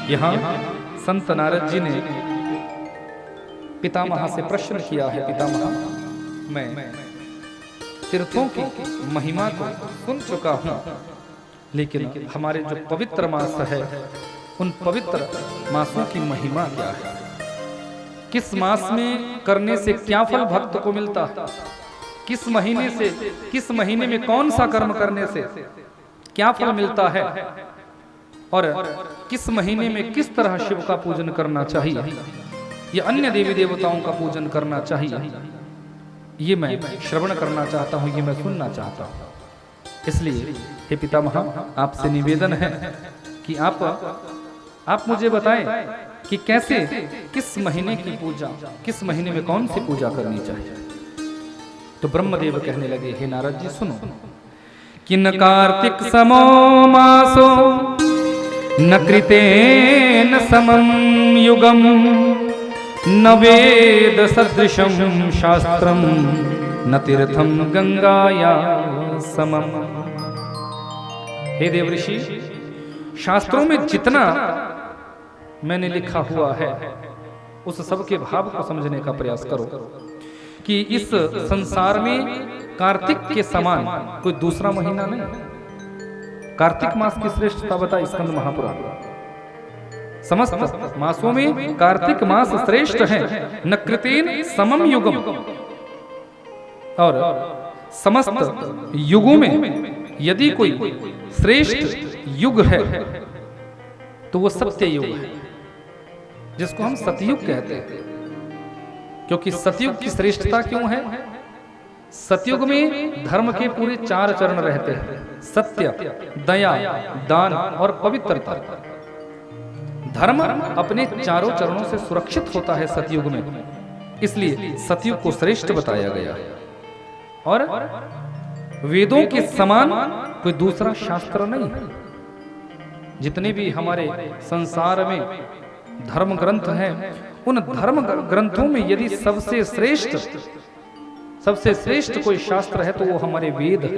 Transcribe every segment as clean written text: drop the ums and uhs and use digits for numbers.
यहाँ संत नारद जी ने पितामह से प्रश्न किया है, पितामह मैं तीर्थों की महिमा को सुन चुका हूँ, लेकिन हमारे जो पवित्र मास है उन पवित्र मासों की महिमा क्या है? किस मास में करने से क्या फल भक्त को मिलता है? किस महीने में कौन सा कर्म करने से क्या फल मिलता है? और किस महीने में किस तरह शिव का पूजन करना चाहिए या अन्य देवी देवताओं का पूजन करना चाहिए, ये मैं श्रवण करना चाहता हूँ, ये मैं सुनना चाहता हूँ। इसलिए हे पितामह, आपसे निवेदन है कि आप मुझे बताएं कि कैसे, किस महीने की पूजा, किस महीने में कौन सी पूजा करनी चाहिए। तो ब्रह्मदेव कहने लगे, हे नारद जी सुनो, किन कार्तिक समो मासो न कृतेन समम युगम न वेद सदृशम शास्त्रम न तीर्थम गंगाया समम। हे देव ऋषि, शास्त्रों में जितना मैंने लिखा हुआ है उस सब के भाव को समझने का प्रयास करो कि इस संसार में कार्तिक के समान कोई दूसरा महीना नहीं। कार्तिक मास की श्रेष्ठता बताई स्कंद महापुराण। समस्त मासों में कार्तिक मास श्रेष्ठ है। न कृतेन समम युगम, और समस्त युगों में यदि कोई श्रेष्ठ युग है तो वो सत्य युग है, जिसको हम सतयुग कहते हैं। क्योंकि सतयुग की श्रेष्ठता क्यों है? सतयुग में धर्म के पूरे 4 चरण रहते हैं, सत्य, दया, दान और पवित्रता। धर्म अपने चारों चरणों से सुरक्षित होता है सतयुग में, इसलिए सतयुग को श्रेष्ठ बताया गया है। और वेदों के समान कोई दूसरा शास्त्र नहीं है। जितने भी हमारे संसार में धर्म ग्रंथ हैं, उन धर्म ग्रंथों में यदि सबसे श्रेष्ठ कोई शास्त्र है तो वो हमारे वेद है।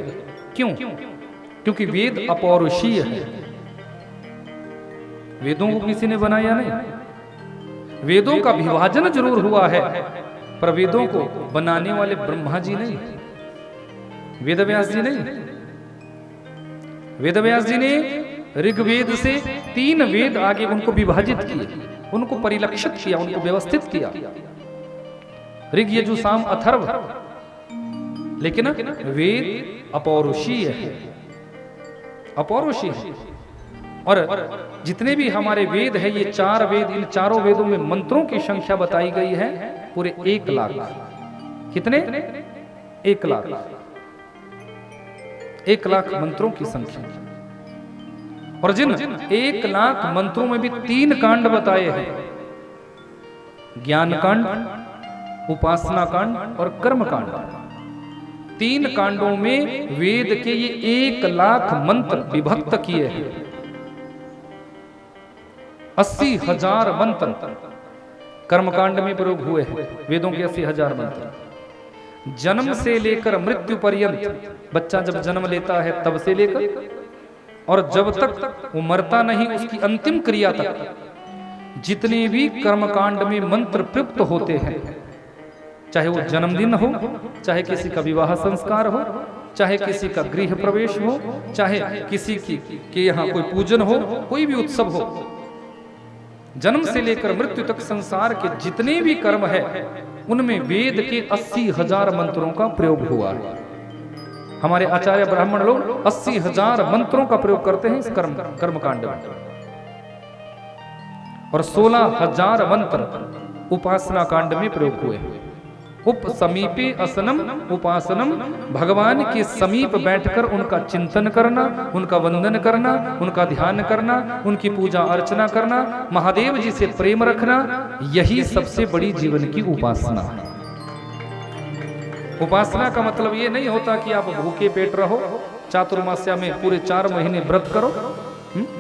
क्यों? क्योंकि वेद अपौरुषीय है। वेदों को किसी ने बनाया नहीं। वेदों का विभाजन जरूर हुआ है, पर वेदों को बनाने वाले ब्रह्मा जी नहीं, वेदव्यास जी नहीं। वेदव्यास जी ने ऋग्वेद से 3 वेद आगे उनको विभाजित किए, उनको परिलक्षित किया, उनको व्यवस्थित किया। ऋग, यजु, साम, अथर्व। लेकिन वेद अपौरुषीय है, अपौरुषीय है। और जितने भी हमारे वेद है, ये 4 वेद, इन चारों वेदों में मंत्रों की संख्या बताई गई है पूरे 1 लाख। कितने? 1 लाख। 1 लाख मंत्रों की संख्या। और जिन 1 लाख मंत्रों में भी 3 कांड बताए हैं, ज्ञान कांड, उपासना कांड और कर्म कांड। 3 कांडों में वेद के ये 1 लाख मंत्र विभक्त किए हैं। 80,000 मंत्र कर्मकांड में प्रयोग हुए हैं। वेदों के 80,000 मंत्र। जन्म से लेकर मृत्यु पर्यंत, बच्चा जब जन्म लेता है तब से लेकर और जब तक वो मरता नहीं, उसकी अंतिम क्रिया तक जितने भी कर्मकांड में मंत्र प्रयुक्त होते हैं, चाहे वो जन्मदिन हो, चाहे किसी का विवाह संस्कार हो, चाहे किसी का गृह प्रवेश हो, चाहे किसी के यहाँ कोई पूजन हो, कोई भी उत्सव हो, जन्म से लेकर मृत्यु तक संसार के जितने भी कर्म है उनमें वेद के 80,000 मंत्रों का प्रयोग हुआ है। हमारे आचार्य ब्राह्मण लोग 80,000 मंत्रों का प्रयोग करते हैं इस कर्मकांड में, और 16,000 मंत्र उपासना कांड में प्रयोग हुए। उप समीपे असनम उपासनम, भगवान के समीप बैठकर उनका चिंतन करना, उनका वंदन करना, उनका ध्यान करना, उनकी पूजा अर्चना करना, महादेव जी से प्रेम रखना, यही सबसे बड़ी जीवन की उपासना है। उपासना का मतलब ये नहीं होता कि आप भूखे पेट रहो, चातुर्मास्या में पूरे 4 महीने व्रत करो,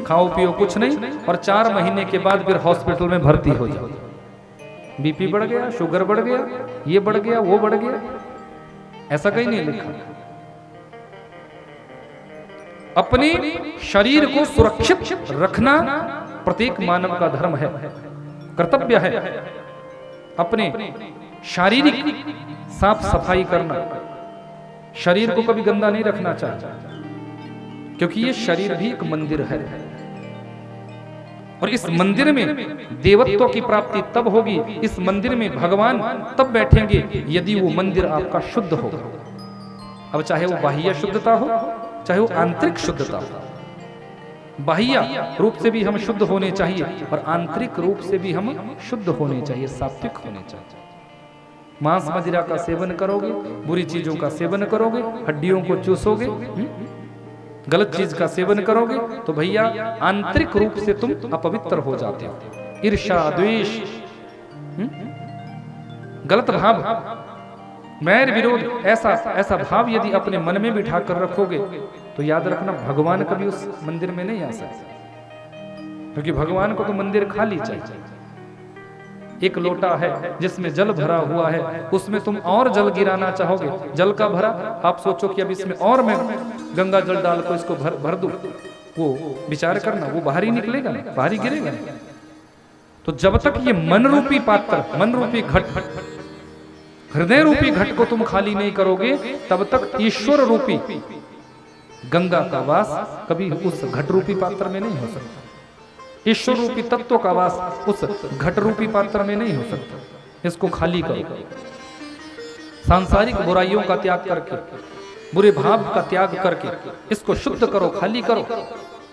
खाओ पियो कुछ नहीं, और 4 महीने के बाद फिर हॉस्पिटल में भर्ती हो जाओ। बीपी बढ़ गया, शुगर बढ़ गया, ये बढ़ गया, वो बढ़ गया, ऐसा कहीं नहीं लिखा। अपने शरीर को सुरक्षित रखना प्रत्येक मानव का धर्म है, कर्तव्य है अपने शारीरिक साफ सफाई करना। शरीर को कभी गंदा नहीं रखना चाहिए, क्योंकि ये शरीर भी एक मंदिर है और इस मंदिर में देवत्व की प्राप्ति तब होगी, इस मंदिर में भगवान तब बैठेंगे यदि वो मंदिर आपका शुद्ध हो। अब चाहे वो बाह्य शुद्धता हो, चाहे वो आंतरिक शुद्धता हो। बाह्य रूप से भी हम शुद्ध होने चाहिए और आंतरिक रूप से भी हम शुद्ध होने चाहिए, सात्विक होने चाहिए। मांस मदिरा का सेवन करोगे, बुरी चीजों का सेवन करोगे, हड्डियों को चूसोगे, गलत चीज का सेवन करोगे तो भैया आंतरिक रूप से तुम अपवित्र हो जाते हो। ईर्ष्या, द्वेष, गलत भाव, मैर विरोध, ऐसा भाव यदि अपने मन में बिठा कर रखोगे तो याद रखना भगवान कभी उस मंदिर में नहीं आ सकते, क्योंकि भगवान को तो मंदिर खाली चाहिए। एक लोटा है जिसमें जल भरा हुआ है, उसमें तुम और जल गिराना चाहोगे, जल का भरा, आप सोचो कि अब इसमें और मैं गंगा जल डाल को इसको भर दूं, वो विचार करना, वो बाहर ही निकलेगा ना, बाहर ही गिरेगा ना। तो जब तक ये मन रूपी पात्र, मन रूपी घट, हृदय रूपी घट को तुम खाली नहीं करोगे, तब तक ईश्वर रूपी गंगा का वास कभी उस घट रूपी पात्र में नहीं हो सकता। ईश्वर रूपी तत्व का वास उस घट रूपी पात्र में नहीं हो सकता। इसको खाली करो, सांसारिक बुराइयों का त्याग करके, बुरे भाव का त्याग करके इसको शुद्ध करो, खाली करो,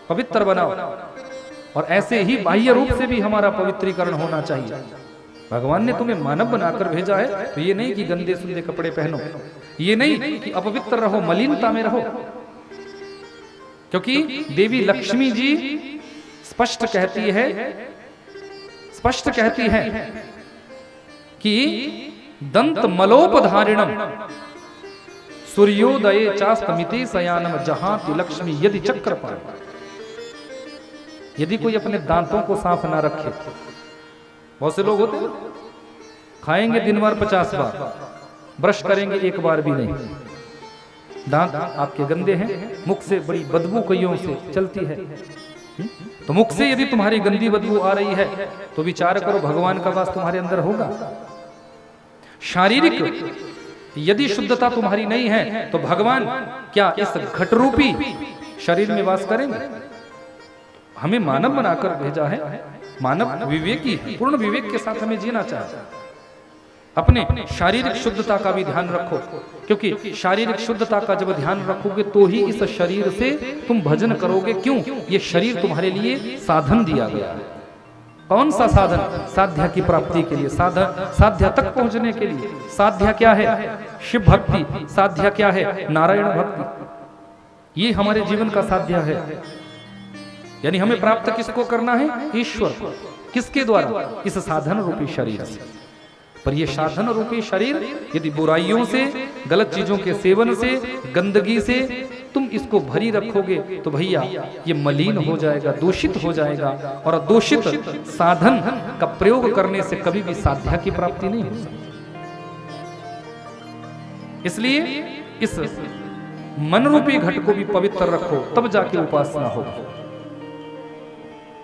पवित्र बनाओ। और ऐसे ही बाह्य रूप से भी हमारा पवित्रीकरण होना चाहिए। भगवान ने तुम्हें मानव बनाकर भेजा है, तो ये नहीं कि गंदे सुंदे कपड़े पहनो, ये नहीं कि अपवित्र रहो, मलिनता में रहो, क्योंकि देवी लक्ष्मी जी स्पष्ट कहती है कि दंत मलोपधारिणम सूर्योदये चास्तमिते शयानम जहाति लक्ष्मी यदि चक्रपाण। यदि कोई अपने दांतों को साफ ना रखे, बहुत से लोग होते हैं खाएंगे दिन भर 50 बार, ब्रश करेंगे एक बार भी नहीं, दांत आपके गंदे हैं, मुख से बड़ी बदबू कईयों से चलती है। तो मुख से यदि तुम्हारी गंदी बदबू आ रही है तो विचार करो भगवान का वास तुम्हारे अंदर होगा। शारीरिक यदि शुद्धता तुम्हारी नहीं है तो भगवान क्या इस घट रूपी शरीर में वास करेंगे? हमें मानव बनाकर भेजा है, मानव विवेकी, पूर्ण विवेक के साथ हमें जीना चाहिए। अपने शारीरिक शुद्धता का भी ध्यान रखो, क्योंकि शारीरिक शुद्धता का जब ध्यान रखोगे तो ही इस शरीर से तुम भजन करोगे। क्यों? ये शरीर तुम्हारे लिए साधन दिया गया है। कौन सा साधन? साध्य की प्राप्ति के लिए, साधन साध्य तक पहुंचने के लिए। साध्य क्या है? शिव भक्ति। साध्य क्या है? नारायण भक्ति। ये हमारे जीवन का साध्य है। यानी हमें प्राप्त किसको करना है? ईश्वर को। किसके द्वारा? इस साधन रूपी शरीर से। पर यह साधन रूपी शरीर यदि बुराइयों से, गलत चीजों के सेवन से, गंदगी से तुम इसको भरी रखोगे तो भैया ये मलिन हो जाएगा, दूषित हो जाएगा। और दूषित साधन का प्रयोग करने से कभी भी साध्य की प्राप्ति नहीं हो सकती। इसलिए इस मन रूपी घट को भी पवित्र रखो, तब जाके उपासना होगी।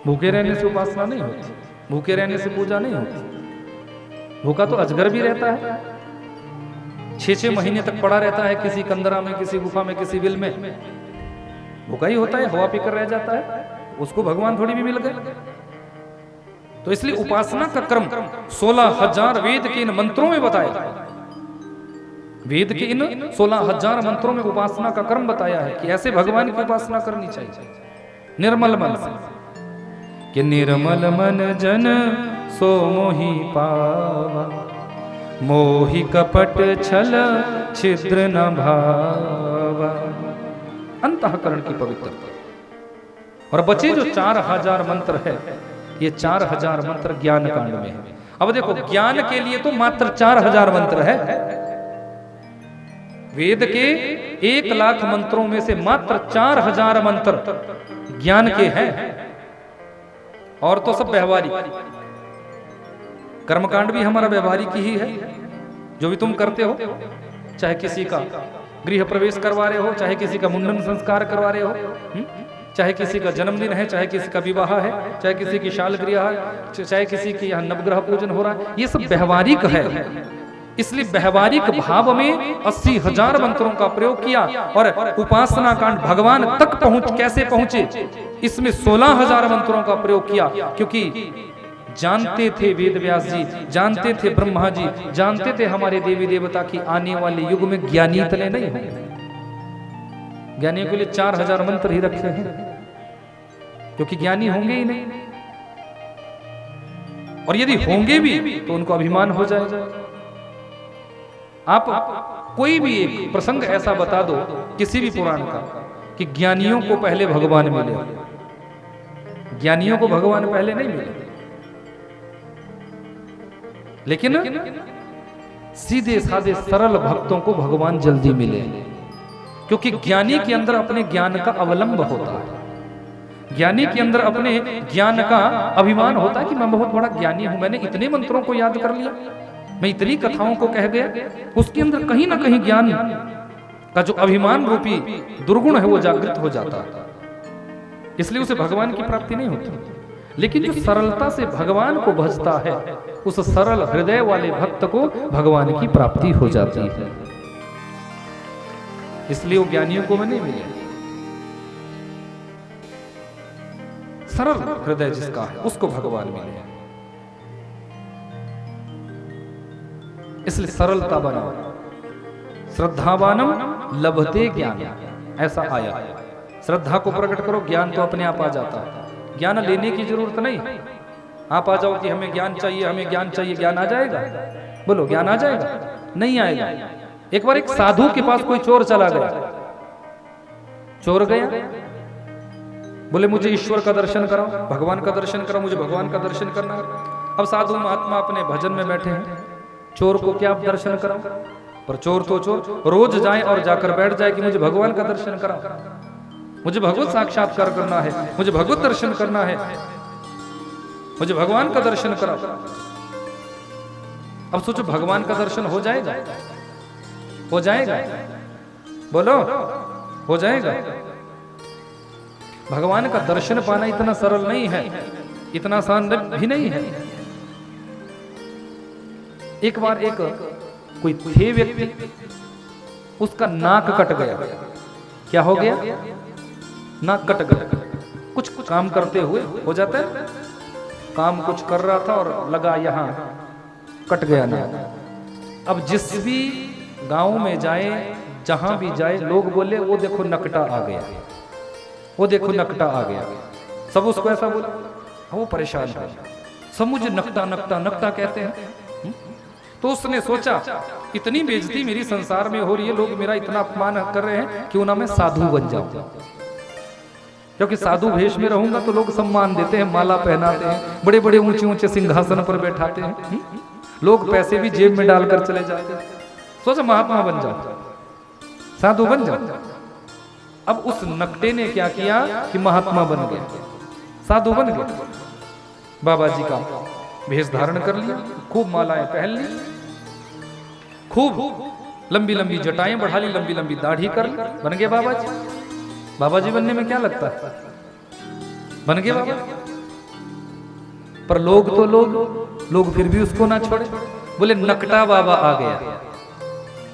भूखे रहने से उपासना नहीं होती, भूखे रहने से पूजा नहीं होती। भूखा तो अजगर भी रहता है, 6-6 महीने तक पड़ा रहता है किसी कंदरा में, किसी गुफा में, किसी बिल में, भूखा ही होता है, हवा पीकर रह जाता है। उसको भगवान थोड़ी भी मिल गए। तो इसलिए उपासना का क्रम 16,000 वेद के इन मंत्रों में बताया। वेद के इन 16,000 मंत्रों में उपासना का क्रम बताया है कि ऐसे भगवान की उपासना करनी चाहिए निर्मल मन से। कि निर्मल मन जन सो मोहि पावा, मोहि कपट छल छिद्र न भावा। अंतःकरण की पवित्रता। और बचे जो 4,000 मंत्र है, ये 4,000 मंत्र ज्ञान कांड में है। अब देखो, ज्ञान के लिए तो मात्र 4,000 मंत्र है। वेद के 1,00,000 मंत्रों में से मात्र 4,000 मंत्र ज्ञान के हैं, और तो सब व्यवहारिक। कर्मकांड भी हमारा व्यवहारिक ही है। जो भी तुम करते हो, चाहे किसी का गृह प्रवेश करवा रहे हो, चाहे किसी का मुंडन संस्कार करवा रहे हो, चाहे किसी का जन्मदिन है, चाहे किसी का विवाह है, चाहे किसी की शालगृह है, चाहे किसी की यहाँ नवग्रह पूजन हो रहा है, ये सब व्यवहारिक है। इसलिए व्यवहारिक भाव में 80,000 मंत्रों का प्रयोग किया। और उपासना कांड भगवान तक कैसे पहुंचे, इसमें 16,000 मंत्रों का प्रयोग किया, क्योंकि जानते थे वेद व्यास जी, जानते थे ब्रह्मा जी, जानते थे हमारे देवी देवता की आने वाले युग में ज्ञानी इतने नहीं होंगे। ज्ञानियों के लिए 4,000 मंत्र ही रखे हैं, क्योंकि ज्ञानी होंगे ही नहीं, और यदि होंगे भी तो उनको अभिमान हो जाएगा। आप कोई भी एक प्रसंग ऐसा बता दो किसी भी पुराण का कि ज्ञानियों को पहले भगवान मिले, ज्ञानियों को भगवान पहले नहीं मिले, लेकिन सीधे साधे सरल भक्तों को भगवान जल्दी मिले, क्योंकि ज्ञानी के अंदर अपने ज्ञान का अवलंब होता है, ज्ञानी के अंदर अपने ज्ञान का अभिमान होता है कि मैं बहुत बड़ा ज्ञानी हूं, मैंने इतने मंत्रों को याद कर लिया, मैं इतनी कथाओं को कह गया। उसके अंदर कहीं ना कहीं ज्ञान का जो अभिमान रूपी दुर्गुण है वो जागृत हो जाता है, इसलिए उसे भगवान की प्राप्ति नहीं होती। लेकिन जो सरलता से भगवान को भजता है, उस सरल हृदय वाले भक्त को भगवान की प्राप्ति हो जाती है। इसलिए वो ज्ञानियों को नहीं मिले, सरल हृदय जिसका है उसको भगवान मिले। इसलिए सरलता बनाओ, श्रद्धावानम लभते ज्ञान, ऐसा आया। श्रद्धा को प्रकट करो, ज्ञान तो अपने आप आ जाता है, ज्ञान लेने की जरूरत नहीं। आप आ जाओ कि हमें ज्ञान चाहिए, हमें ज्ञान चाहिए, ज्ञान आ जाएगा? बोलो, ज्ञान आ जाएगा? नहीं आएगा। एक बार एक साधु के पास कोई चोर चला गया, चोर गया, बोले मुझे ईश्वर का दर्शन कराओ, भगवान का दर्शन कराओ, मुझे भगवान का दर्शन करना है। अब साधु महात्मा अपने भजन में बैठे हैं, चोर को क्या आप दर्शन कराओ? पर चोर तो चोर रोज जाए और जाकर बैठ जाए कि मुझे भगवान का दर्शन कराओ, मुझे भगवत साक्षात्कार करना है, मुझे भगवत दर्शन करना है, मुझे भगवान का दर्शन कराओ। अब सोचो, भगवान का दर्शन हो जाएगा? हो जाएगा? बोलो, हो जाएगा? भगवान का दर्शन पाना इतना सरल नहीं है, इतना आसान भी नहीं है। एक बार एक कोई थे व्यक्ति, उसका नाक कट गया। क्या हो गया? नाक कट गया। कुछ काम करते हुए हो जाता है, काम कुछ कर रहा था और लगा यहाँ, कट गया नाक। अब जिस भी गांव में जाए, जहां भी जाए, लोग बोले वो देखो नकटा आ गया, वो देखो नकटा आ गया। सब उसको ऐसा बोला, वो परेशान हो, सब मुझे नकटा नकटा नकटा कहते हैं। तो उसने सोचा, इतनी बेइज्जती मेरी संसार में हो रही है, लोग मेरा इतना अपमान कर रहे हैं, क्यों ना मैं साधु बन जाऊं, क्योंकि साधु भेष में रहूंगा तो लोग सम्मान देते हैं, माला पहनाते हैं, बड़े बड़े ऊंचे ऊंचे सिंहासन पर बैठाते हैं, लोग पैसे भी जेब में डालकर चले जाते हैं। सोचा महात्मा बन जाओ, साधु बन जाओ। अब उस नकटे ने क्या किया कि महात्मा बन गया, साधु बन गया, बाबा जी का भेष धारण कर लिया, खूब मालाएं पहन ली, खूब लंबी लंबी जटाएं बढ़ा ली, लंबी लंबी दाढ़ी कर ली, बन गए बाबा जी। बाबा जी बनने में क्या लगता है, बन गए बाबा। पर लोग तो लोग फिर भी उसको ना छोड़े, बोले नकटा बाबा आ गया,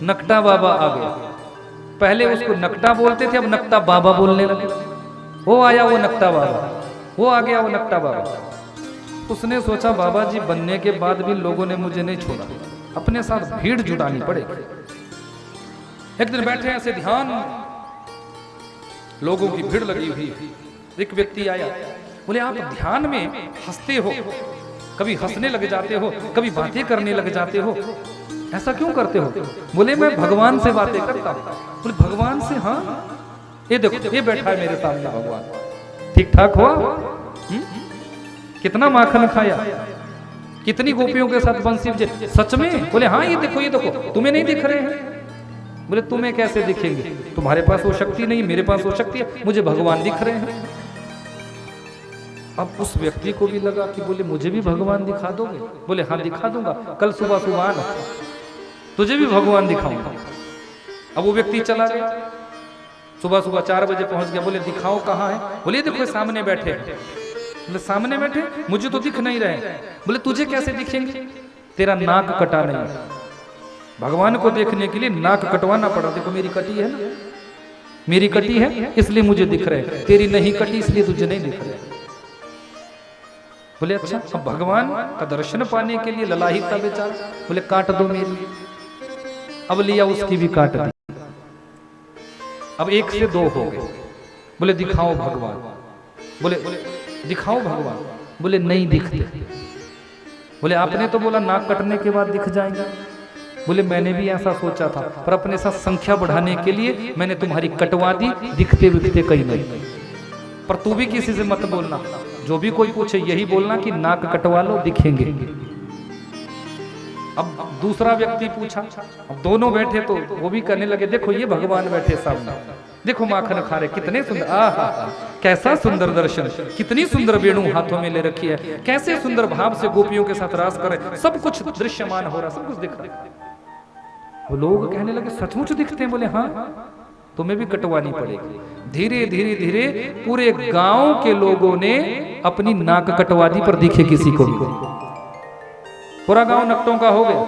नकटा बाबा आ गया। पहले उसको नकटा बोलते थे, अब नकटा बाबा बोलने लगे। वो आया वो नकटा बाबा, वो आ गया वो नकटा बाबा। उसने सोचा बाबा जी बनने के बाद भी लोगों ने मुझे नहीं छोड़ा, अपने साथ भीड़ जुटानी पड़ेगी। एक दिन बैठे ऐसे ध्यान, लोगों की भीड़ लगी हुई। एक व्यक्ति आया, बोले आप ध्यान में हंसते हो, कभी हंसने लग जाते हो, कभी बातें करने लग जाते हो, ऐसा क्यों करते हो? बोले मैं भगवान से बातें करता हूं। बोले भगवान से? हाँ, ये देखो ये बैठा है मेरे सामने भगवान, ठीक ठाक हुआ? कितना माखन खाया, कितनी गोपियों के साथ बंसी बजे, सच में? बोले हाँ, ये देखो तुम्हें नहीं दिख रहे हैं। बोले तुम्हें कैसे दिखेंगे, तुम्हारे पास वो शक्ति नहीं, मेरे पास वो शक्ति है, मुझे भगवान दिख रहे हैं। अब उस व्यक्ति को भी लगा कि बोले मुझे भी भगवान दिखा दोगे? बोले हाँ दिखा दूंगा, कल सुबह सुबह आना, तुझे भी भगवान दिखाऊंगा। अब वो व्यक्ति चला गया, सुबह सुबह 4 बजे पहुंच गया, बोले दिखाओ कहाँ है? बोले देखो सामने बैठे। बोले सामने बैठे, मुझे तो दिख नहीं रहे। बोले तुझे कैसे दिखेंगे, तेरा नाक कटा नहीं है। भगवान को देखने के लिए नाक कटवाना पड़ा। देखो मेरी कटी है ना, मेरी कटी है इसलिए मुझे दिख रहे, तेरी नहीं कटी इसलिए तुझे नहीं दिख रहे। बोले अच्छा, अब भगवान का दर्शन पाने के लिए ललाही था बेचारा। बोले काट दो मेरी। अब लिया उसकी भी काट दी। अब 1 से 2 हो गए। बोले दिखाओ भगवान। बोले दिखाओ भगवान। बोले नहीं दिखते। बोले आपने तो बोला नाक कटने के बाद दिख जाएगा। बोले मैंने भी ऐसा सोचा था, पर अपने साथ संख्या बढ़ाने के लिए मैंने तुम्हारी कटवा दी, दिखते विखते कहीं नहीं। पर तू भी किसी से मत बोलना, जो भी कोई पूछे यही बोलना कि नाक कटवा लो दिखेंगे। अब दूसरा व्यक्ति पूछा, अब दोनों बैठे तो वो भी कहने लगे देखो ये भगवान बैठे सामने, देखो माखन खा रहे, कितने सुंदर, आहा कैसा सुंदर दर्शन, कितनी सुंदर वेणु हाथों में ले रखी है, कैसे सुंदर भाव से गोपियों के साथ रास करे, सब कुछ दृश्यमान हो रहा, सब कुछ दिख रहा है। वो लोग कहने लगे सचमुच दिखते हैं? बोले हाँ, तुम्हें भी कटवानी पड़ेगी। धीरे धीरे धीरे पूरे गांव के लोगों ने अपनी नाक कटवा दी, पर दिखे किसी को भी। पूरा गांव नकटों का हो गया,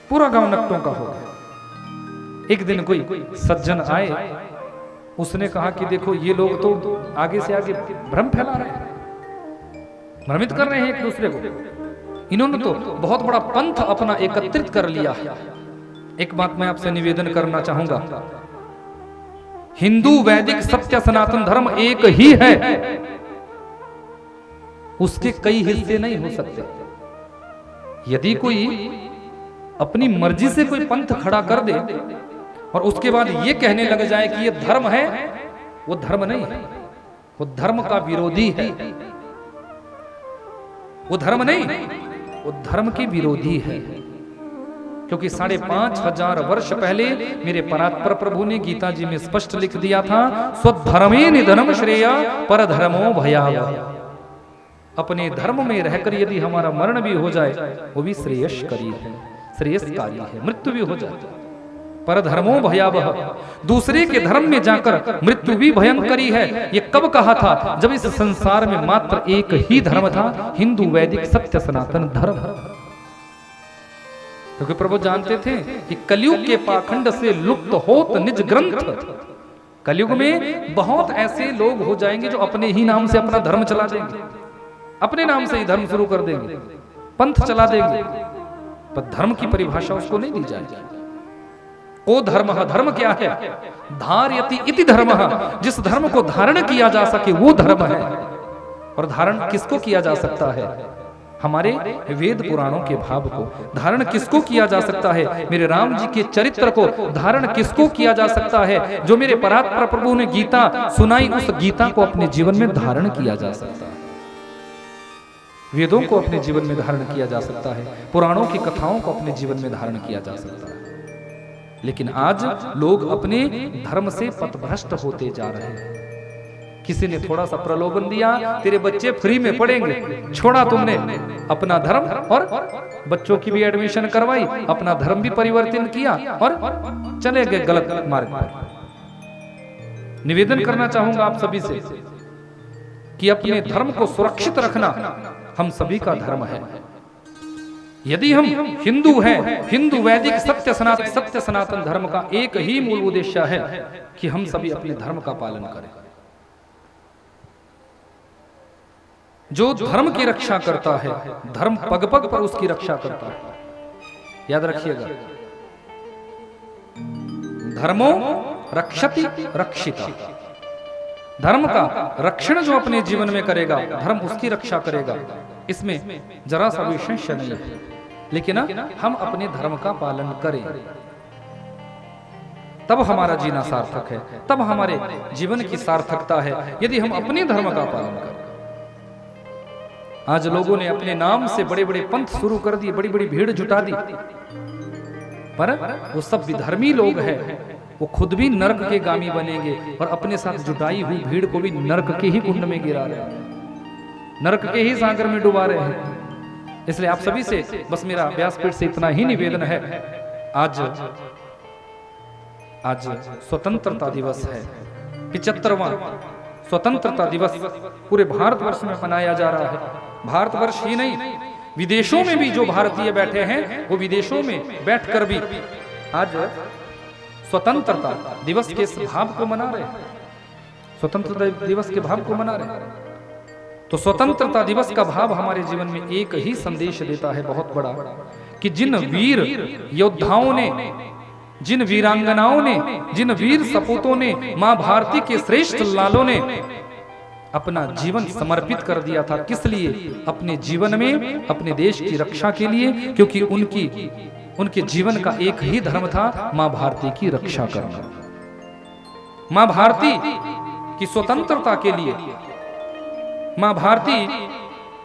पूरा गांव नकटों का हो गया। एक दिन कोई सज्जन आए, उसने कहा कि देखो ये लोग तो आगे से आगे भ्रम फैला रहे हैं, भ्रमित कर रहे हैं एक दूसरे को। इन्होंने तो बहुत बड़ा पंथ अपना एकत्रित कर लिया है। एक बात मैं आपसे निवेदन करना चाहूंगा, हिंदू वैदिक सत्य सनातन धर्म एक ही है, उसके कई हिस्से नहीं हो सकते। यदि कोई अपनी मर्जी से कोई पंथ खड़ा कर दे और उसके बाद ये कहने लग जाए कि ये धर्म है, वो धर्म नहीं है, वो धर्म का विरोधी है। वो धर्म नहीं, वो धर्म के विरोधी है। क्योंकि 5,500 वर्ष पहले मेरे परात्पर प्रभु ने गीता जी में स्पष्ट लिख दिया था, स्वधर्मे निधनम श्रेया पर धर्मो भयावह। अपने धर्म में रहकर यदि हमारा मरण भी हो जाए वो भी श्रेयस्करी है, श्रेयस्कारी है। मृत्यु भी हो जाए पर धर्मो भयावह, दूसरे के धर्म में जाकर मृत्यु भी भयंकरी है। ये कब कहा था? जब इस संसार में मात्र एक ही धर्म था, हिंदू वैदिक सत्य सनातन धर्म। क्योंकि प्रभु जानते थे कि कलयुग के पाखंड से लुप्त होत निज ग्रंथ। कलयुग में बहुत ऐसे लोग हो जाएंगे जो अपने ही नाम से अपना धर्म चला देंगे, अपने नाम से ही धर्म शुरू कर देंगे, पंथ चला देंगे, पर धर्म की परिभाषा उसको नहीं दी जाएगी। ओ धर्म, धर्म क्या है? धार्यति इति धर्म, जिस धर्म को धारण किया जा सके वो धर्म है। और धारण किसको किया जा सकता है? हमारे वेद पुराणों के भाव को धारण किसको किया जा सकता है? मेरे राम जी के चरित्र को धारण किसको किया जा सकता है? जो मेरे परात्पर प्रभु ने गीता सुनाई, उस गीता को अपने जीवन में धारण किया जा सकता है। वेदों को अपने जीवन में धारण किया जा सकता है, पुराणों की कथाओं को अपने जीवन में धारण किया जा सकता है। लेकिन आज लोग अपने धर्म से पथभ्रष्ट होते जा रहे हैं। किसी ने थोड़ा सा प्रलोभन दिया, तेरे बच्चे फ्री में पढ़ेंगे, छोड़ा तुमने अपना धर्म और बच्चों की भी एडमिशन करवाई, अपना धर्म भी परिवर्तन किया और चले गए गलत मार्ग पर। निवेदन करना चाहूंगा आप सभी से कि अपने धर्म को सुरक्षित रखना हम सभी का धर्म है। यदि हम हिंदू हैं, हिंदू वैदिक सत्य सनातन धर्म का एक ही मूल उद्देश्य है कि हम सभी अपने धर्म का पालन करें। जो धर्म की रक्षा करता है, धर्म पग पग पर उसकी रक्षा करता है। याद रखिएगा, धर्मो रक्षति रक्षिता। धर्म का रक्षण जो अपने जीवन में करेगा, धर्म उसकी रक्षा करेगा, इसमें जरा सा भी संशय नहीं है। लेकिन हम अपने धर्म का पालन करें, तब हमारा जीना सार्थक है, तब हमारे जीवन की सार्थकता है, यदि हम अपने धर्म का पालन करें। आज लोगों ने अपने नाम से बड़े बड़े पंथ शुरू कर दिए, बड़ी बड़ी भीड़ जुटा दी, पर वो सब विधर्मी लोग हैं, वो खुद भी नरक के गामी बनेंगे और अपने साथ जुटाई हुई भीड़ को भी नरक के ही कुंड में गिरा रहे हैं, नरक के ही सागर में डुबा रहे हैं। इसलिए आप सभी से बस मेरा व्यासपीठ से इतना ही निवेदन है, आज आज स्वतंत्रता दिवस है, 75वां स्वतंत्रता दिवस पूरे भारतवर्ष में मनाया जा रहा है। भारतवर्ष ही नहीं, विदेशों में भी जो भारतीय बैठे हैं वो विदेशों में बैठकर भी आज स्वतंत्रता दिवस के इस भाव को मना रहे हैं, स्वतंत्रता दिवस के भाव को मना रहे हैं। तो स्वतंत्रता दिवस का भाव हमारे जीवन में एक ही संदेश देता है बहुत बड़ा, कि जिन वीर योद्धाओं ने, जिन वीरांगनाओं ने, जिन वीर सपूतों ने, मां भारती के श्रेष्ठ लालों ने अपना जीवन समर्पित कर दिया था। किस लिए? अपने जीवन में अपने देश की रक्षा के लिए, क्योंकि उनके जीवन का एक ही धर्म था, मां भारती की रक्षा करना। मां भारती की स्वतंत्रता के लिए, मां भारती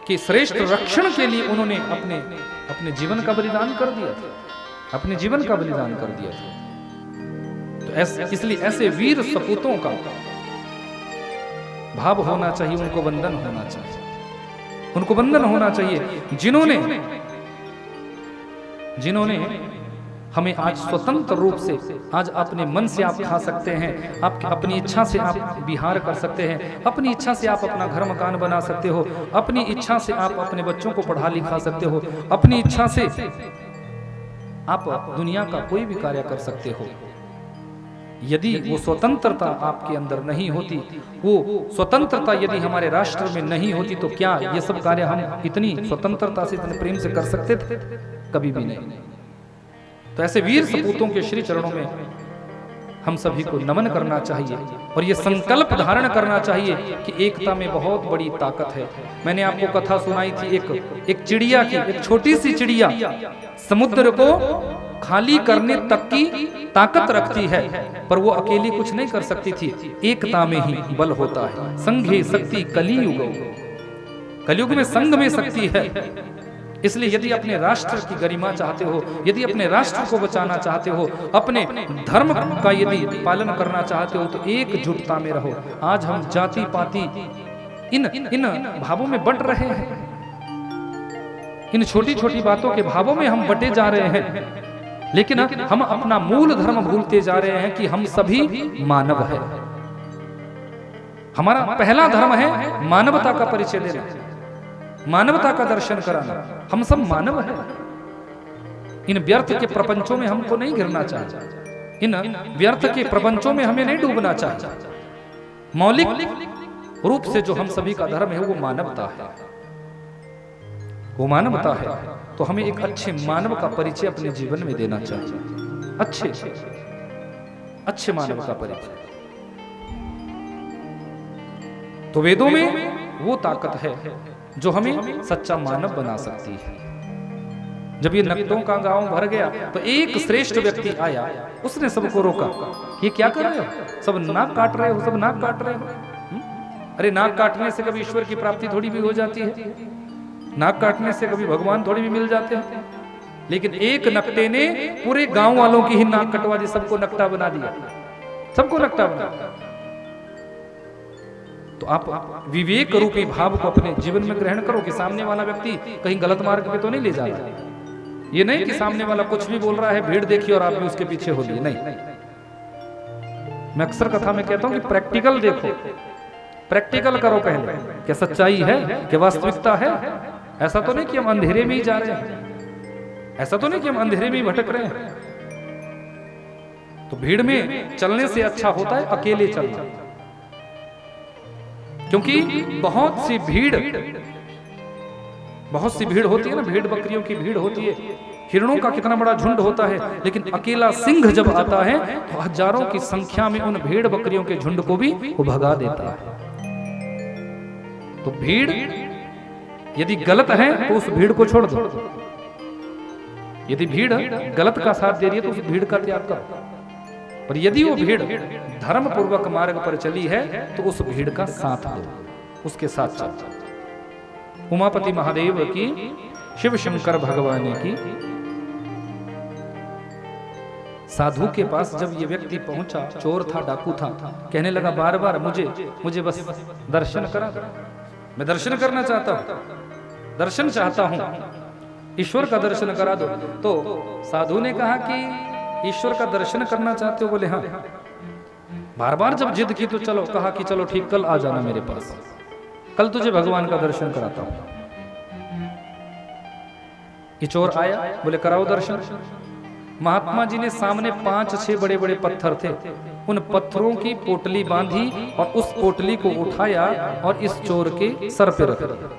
के श्रेष्ठ रक्षण के लिए उन्होंने अपने जीवन का बलिदान कर दिया था, अपने जीवन का बलिदान कर दिया था। तो इसलिए ऐसे वीर सपूतों का भाव होना चाहिए, उनको वंदन होना चाहिए, उनको वंदन होना चाहिए, जिन्होंने हमें आज स्वतंत्र रूप से, आज अपने मन से आप खा सकते हैं, आप अपनी इच्छा से आप विहार कर सकते हैं, अपनी इच्छा से आप अपना घर मकान बना सकते हो, अपनी इच्छा से आप अपने बच्चों को पढ़ा लिखा सकते हो, अपनी इच्छा से आप दुनिया का कोई भी कार्य कर सकते हो। यदि वो स्वतंत्रता आपके अंदर नहीं होती, वो स्वतंत्रता यदि हमारे राष्ट्र में नहीं होती, तो क्या ये सब कार्य हम इतनी स्वतंत्रता से, इतने प्रेम से कर सकते थे? कभी भी नहीं। तो ऐसे वीर सपूतों के श्री चरणों में हम सभी को नमन करना चाहिए और ये संकल्प धारण करना चाहिए कि एकता में बहुत बड़ी ताकत है। मैंने आपको कथा सुनाई थी एक चिड़िया की, एक छोटी सी चिड़िया समुद्र को खाली करने तक की ताकत रखती है, पर वो अकेली कुछ नहीं कर सकती थी। एकता में ही बल होता है। संघे शक्ति कलियुग, कलियुग में संघ में शक्ति है। इसलिए यदि अपने राष्ट्र की गरिमा चाहते हो, यदि अपने राष्ट्र को बचाना चाहते हो, अपने धर्म का यदि पालन करना चाहते हो, तो एकजुटता में रहो। आज हम जाति पाति इन भावों में बंट रहे हैं, इन छोटी छोटी बातों के भावों में हम बटे जा रहे हैं, लेकिन हम अपना मूल धर्म भूलते जा रहे हैं कि हम सभी मानव हैं। हमारा पहला धर्म है मानवता का परिचय देना, मानवता का दर्शन कराना। हम सब मानव हैं। इन व्यर्थ के प्रपंचों में हमको नहीं गिरना चाहिए, इन व्यर्थ के प्रपंचों में हमें नहीं डूबना चाहिए। मौलिक रूप से जो हम सभी का धर्म है वो मानवता है, वो मानवता है। तो हमें एक अच्छे मानव का परिचय अपने जीवन में देना चाहिए, अच्छे मानव का परिचय। तो वेदों में वो ताकत है जो हमें सच्चा मानव बना सकती है। जब ये नक्तों का गांव भर गया तो एक श्रेष्ठ व्यक्ति आया, उसने सबको रोका। ये क्या कर रहे हो? सब नाक काट रहे हो, सब नाक काट रहे हो। अरे नाक काटने से कभी ईश्वर की प्राप्ति थोड़ी भी हो जाती है, नाक काटने से कभी भगवान थोड़ी भी मिल जाते हैं। लेकिन एक नकटे ने पूरे गांव वालों की ही नाक कटवा दी, सबको नकटा बना दिया, सबको नकटा बना दिया। तो आप विवेक रूपी भाव को अपने जीवन में ग्रहण करो कि सामने वाला व्यक्ति कहीं गलत मार्ग पे तो नहीं ले जा रहा है। ये नहीं कि सामने वाला कुछ भी बोल रहा है, भीड़ देखी और आप भी उसके पीछे हो लिए, नहीं। मैं अक्सर कथा में कहता हूं कि प्रैक्टिकल देखो, प्रैक्टिकल करो पहले, क्या सच्चाई है, क्या वास्तविकता है। ऐसा तो नहीं कि हम अंधेरे में ही जा रहे हैं, ऐसा तो नहीं कि हम अंधेरे में ही भटक रहे हैं। तो भीड़ में चलने से अच्छा होता है अकेले चलना, क्योंकि बहुत सी भीड़ होती है ना, भेड़ बकरियों की भीड़ होती है, हिरणों का कितना बड़ा झुंड होता है, लेकिन अकेला सिंह जब आता है तो हजारों की संख्या में उन भेड़ बकरियों के झुंड को भी वो भगा देता है। तो भीड़ यदि गलत है तो उस भीड़ को छोड़ दो, यदि भीड़ गलत का साथ दे रही है तो उस भीड़ का त्याग करो। और यदि वो भीड़ धर्म पूर्वक मार्ग पर चली है तो उस भीड़ का साथ दो, उसके साथ चलो। उमापति महादेव की, शिव शंकर भगवान की। साधु के पास जब ये व्यक्ति पहुंचा, चोर था, डाकू था, कहने लगा बार बार मुझे बस दर्शन करा, मैं दर्शन करना चाहता हूं, दर्शन चाहता हूं, ईश्वर का दर्शन करा दो। तो साधु ने कहा कि ईश्वर का दर्शन करना चाहते हो? बोले हाँ। बार बार जब जिद की तो चलो, कहा कि चलो ठीक, कल आ जाना मेरे पास, कल तुझे भगवान का दर्शन कराता हूं। ये चोर आया, बोले कराओ दर्शन। महात्मा जी ने सामने 5-6 बड़े बड़े पत्थर थे, उन पत्थरों की पोटली बांधी और उस पोटली को उठाया और इस चोर के सर पे रख दिया।